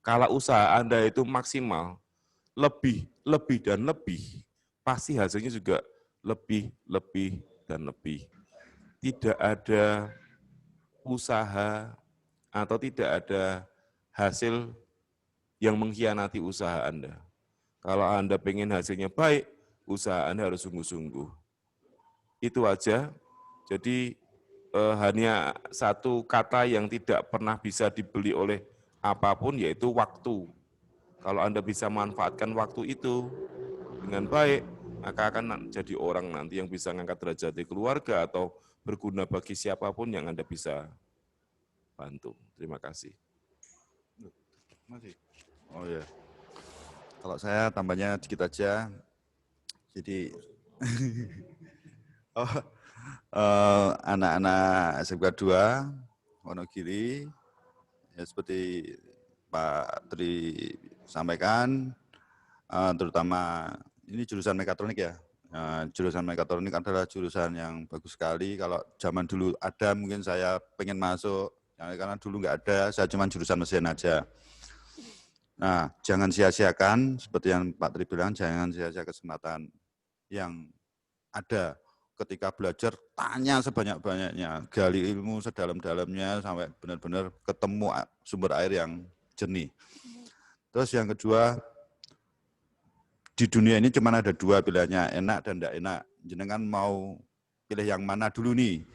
kalau usaha Anda itu maksimal, lebih dan lebih, pasti hasilnya juga lebih dan lebih. Tidak ada usaha atau tidak ada hasil yang mengkhianati usaha Anda. Kalau Anda pengen hasilnya baik, usaha Anda harus sungguh-sungguh. Itu aja. Jadi hanya satu kata yang tidak pernah bisa dibeli oleh apapun, yaitu waktu. Kalau Anda bisa manfaatkan waktu itu dengan baik, maka akan jadi orang nanti yang bisa mengangkat derajat di keluarga atau berguna bagi siapapun yang Anda bisa bantu. Terima kasih. Oh ya, kalau saya tambahnya dikit aja. Jadi anak-anak SMK 2 Wonogiri, ya seperti Pak Tri sampaikan, terutama ini jurusan mekatronik ya. Jurusan mekatronik adalah jurusan yang bagus sekali. Kalau zaman dulu ada, mungkin saya pengen masuk, karena dulu nggak ada, saya cuma jurusan mesin aja. Nah, jangan sia-siakan, seperti yang Pak Tri bilang, jangan sia-sia kesempatan yang ada ketika belajar tanya sebanyak-banyaknya, gali ilmu sedalam-dalamnya sampai benar-benar ketemu sumber air yang jernih. Terus yang kedua, di dunia ini cuma ada dua pilihannya, enak dan tidak enak. Jenengan mau pilih yang mana dulu nih?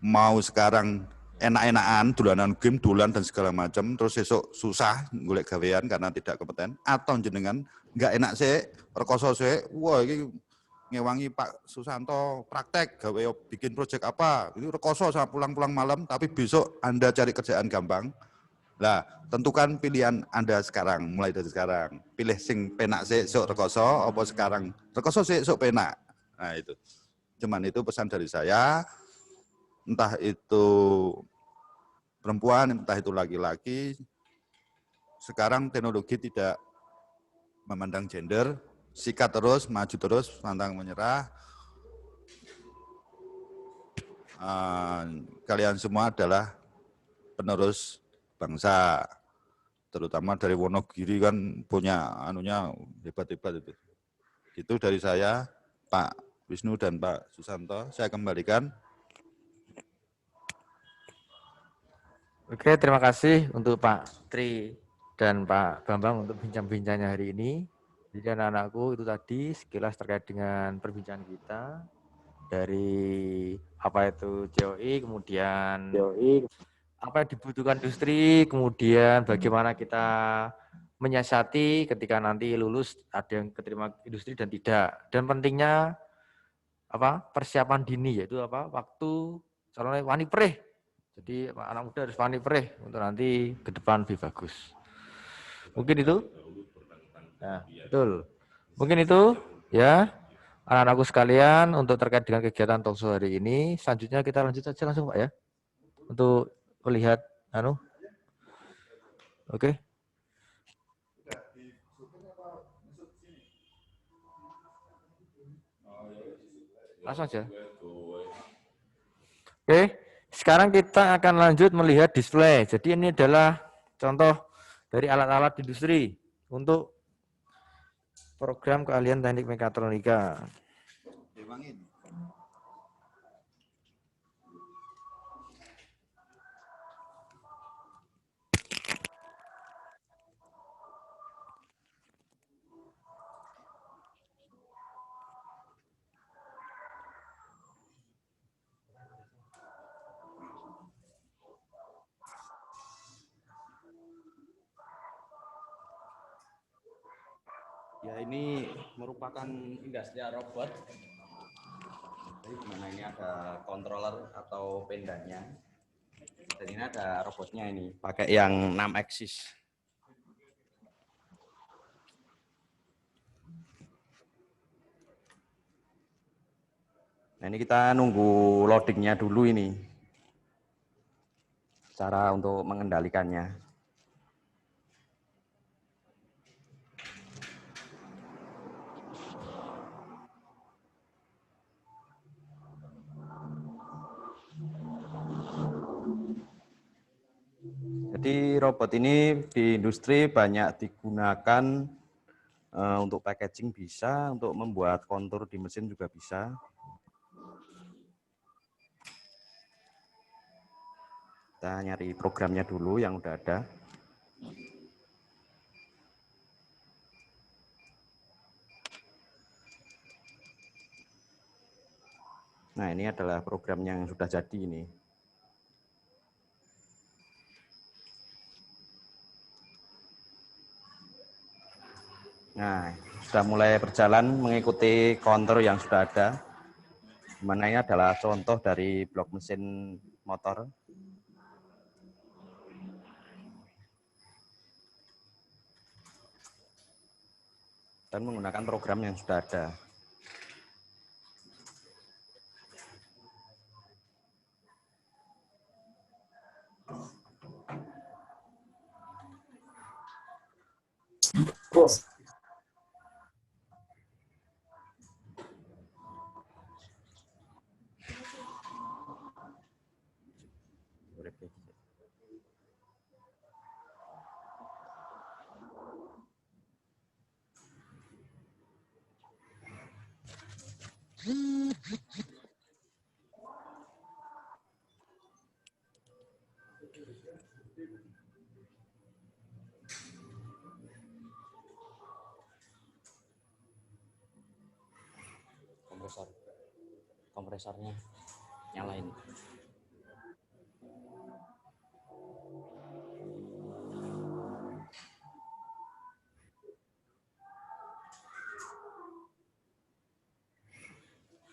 Mau sekarang enak-enakan, dolanan game, dolan dan segala macam, terus besok susah golek gawean karena tidak kompeten, atau jenengan nggak enak sih, rekoso sih, wah ini ngewangi Pak Susanto praktek, gawe bikin proyek apa, itu rekoso sama pulang-pulang malam, tapi besok Anda cari kerjaan gampang. Lah, tentukan pilihan Anda sekarang, mulai dari sekarang. Pilih sing penak sih, sok rekoso, apa sekarang rekoso sih, sok penak. Nah itu. Cuman itu pesan dari saya, entah itu perempuan, entah itu laki-laki, sekarang teknologi tidak memandang gender, sikat terus, maju terus, pantang menyerah. Kalian semua adalah penerus bangsa, terutama dari Wonogiri kan punya anunya hebat-hebat itu. Itu dari saya, Pak Wisnu dan Pak Susanto. Saya kembalikan. Oke, terima kasih untuk Pak Tri dan Pak Bambang untuk bincang-bincangnya hari ini. Jadi anak-anakku itu tadi sekilas terkait dengan perbincangan kita dari apa itu JOI, kemudian apa yang dibutuhkan industri, kemudian bagaimana kita menyiasati ketika nanti lulus ada yang keterima industri dan tidak. Dan pentingnya apa persiapan dini, yaitu apa waktu calonnya wani perih. Jadi anak muda harus wani perih untuk nanti ke depan lebih bagus. Mungkin itu. Nah, betul. Mungkin itu ya anak-anakku sekalian untuk terkait dengan kegiatan talkshow hari ini. Selanjutnya kita lanjut saja langsung Pak ya. Untuk melihat Oke. Langsung aja. Oke, sekarang kita akan lanjut melihat display. Jadi ini adalah contoh dari alat-alat industri untuk program keahlian teknik mekatronika. Ya ini merupakan industrial robot. Jadi dimana ini ada controller atau pendannya. Dan ini ada robotnya ini, pakai yang 6 axis. Nah ini kita nunggu loadingnya dulu ini. Cara untuk mengendalikannya. Jadi robot ini di industri banyak digunakan untuk packaging bisa, untuk membuat kontur di mesin juga bisa. Kita nyari programnya dulu yang udah ada. Nah ini adalah program yang sudah jadi ini. Nah, sudah mulai berjalan mengikuti kontur yang sudah ada. Di mana ini adalah contoh dari blok mesin motor. Dan menggunakan program yang sudah ada. kompresornya nyalain.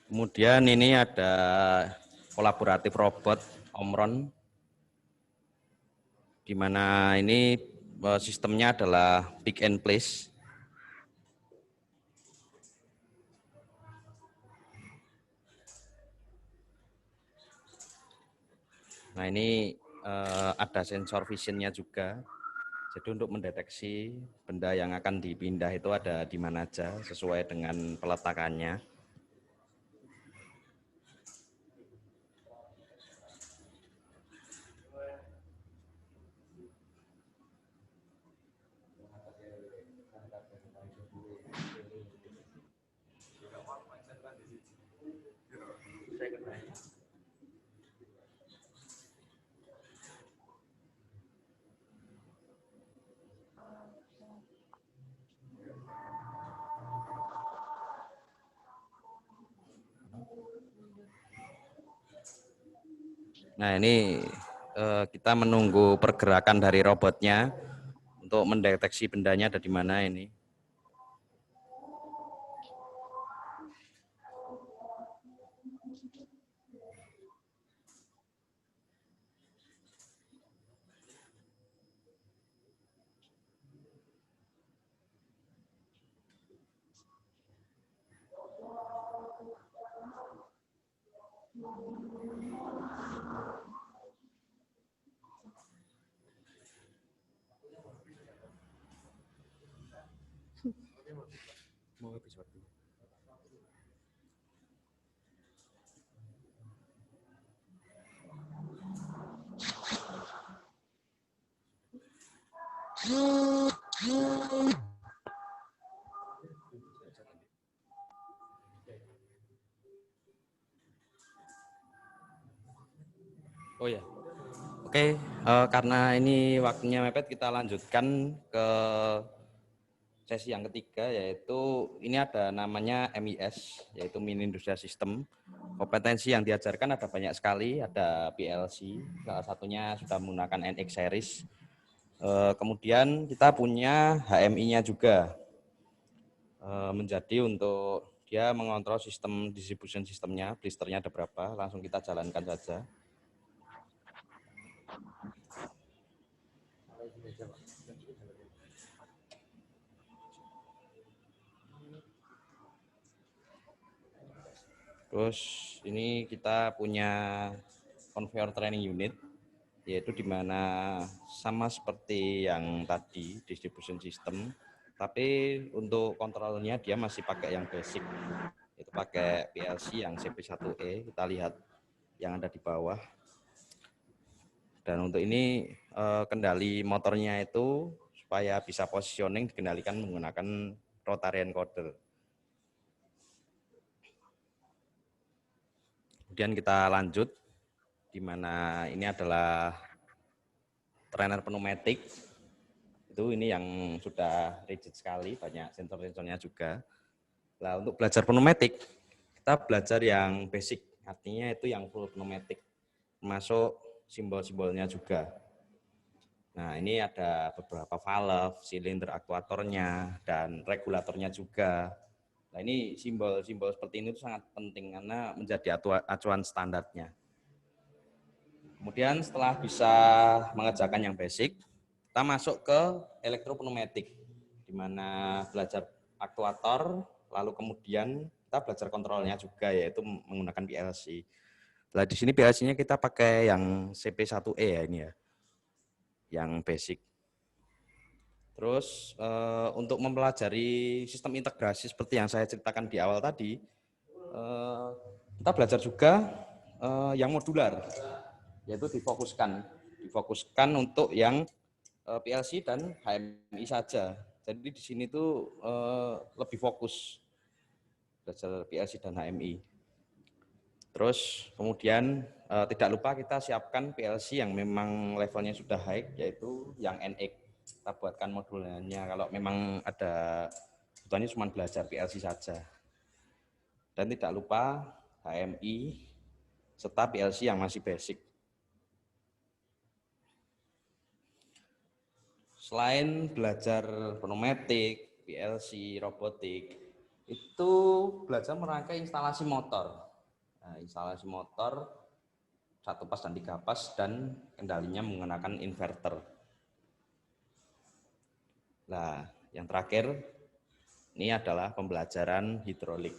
Kemudian ini ada kolaboratif robot Omron, di mana ini sistemnya adalah pick and place. Nah ini ada sensor visionnya juga. Jadi untuk mendeteksi benda yang akan dipindah itu ada di mana aja sesuai dengan peletakannya. Nah ini kita menunggu pergerakan dari robotnya untuk mendeteksi bendanya ada di mana ini. Oh ya, oke. Karena ini waktunya mepet, kita lanjutkan ke sesi yang ketiga, yaitu ini ada namanya MIS, yaitu Mini Industrial System. Kompetensi yang diajarkan ada banyak sekali, ada PLC, salah satunya sudah menggunakan NX series. Kemudian kita punya HMI-nya juga, menjadi untuk dia mengontrol sistem distribution sistemnya, blisternya ada berapa, langsung kita jalankan saja. Terus ini kita punya conveyor training unit, yaitu di mana sama seperti yang tadi distribution system, tapi untuk kontrolnya dia masih pakai yang basic, itu pakai PLC yang CP1E. Kita lihat yang ada di bawah. Dan untuk ini kendali motornya itu supaya bisa positioning dikendalikan menggunakan rotary encoder. Kemudian kita lanjut, di mana ini adalah trainer pneumatik. Itu ini yang sudah rigid sekali, banyak sensor-sensornya juga. Nah, untuk belajar pneumatik, kita belajar yang basic, artinya itu yang full pneumatik, termasuk simbol-simbolnya juga. Nah, ini ada beberapa valve, silinder aktuatornya, dan regulatornya juga. Nah, ini simbol-simbol seperti ini itu sangat penting karena menjadi acuan standarnya. Kemudian setelah bisa mengerjakan yang basic, kita masuk ke elektropneumatik, di mana belajar aktuator, lalu kemudian kita belajar kontrolnya juga, yaitu menggunakan PLC. Nah, di sini PLC-nya kita pakai yang CP1E ya ini ya, yang basic. Terus untuk mempelajari sistem integrasi seperti yang saya ceritakan di awal tadi, kita belajar juga yang modular, yaitu difokuskan untuk yang PLC dan HMI saja. Jadi di sini tuh lebih fokus belajar PLC dan HMI. Terus kemudian tidak lupa kita siapkan PLC yang memang levelnya sudah high, yaitu yang NX. Kita buatkan modulnya kalau memang ada kebutuhannya cuma belajar PLC saja. Dan tidak lupa HMI serta PLC yang masih basic. Selain belajar pneumatik, PLC, robotik, itu belajar merangkai instalasi motor. Nah, instalasi motor 1 pas dan 3 pas dan kendalinya menggunakan inverter. Nah, yang terakhir ini adalah pembelajaran hidrolik.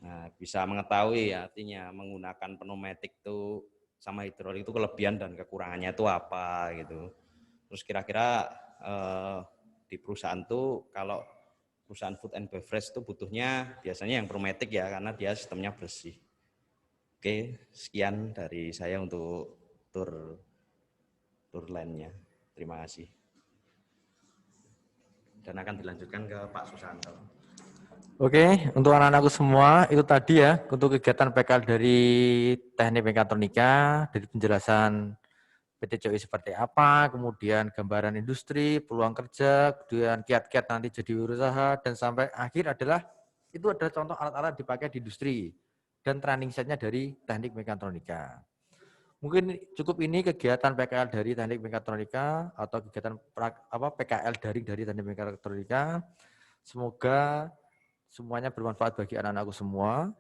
Nah, bisa mengetahui artinya menggunakan pneumatik itu sama hidrolik itu kelebihan dan kekurangannya itu apa gitu. Terus kira-kira di perusahaan tuh kalau perusahaan food and beverage itu butuhnya biasanya yang pneumatik ya karena dia sistemnya bersih. Oke, sekian dari saya untuk tour line-nya. Terima kasih. Dan akan dilanjutkan ke Pak Susanto. Oke, untuk anak-anakku semua, itu tadi ya, untuk kegiatan PKL dari Teknik Mekatronika, dari penjelasan PT COI seperti apa, kemudian gambaran industri, peluang kerja, kemudian kiat-kiat nanti jadi wirausaha, dan sampai akhir adalah, itu adalah contoh alat-alat dipakai di industri, dan training setnya dari Teknik Mekatronika. Mungkin cukup ini kegiatan PKL dari Teknik Mekatronika, atau kegiatan PKL daring dari Teknik Mekatronika. Semoga semuanya bermanfaat bagi anak-anakku semua.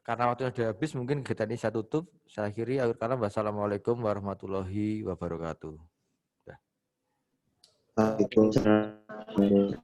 Karena waktunya sudah habis, mungkin kegiatan ini saya tutup. Saya akhiri. Akhir kata, wassalamualaikum warahmatullahi wabarakatuh. Waalaikumsalam.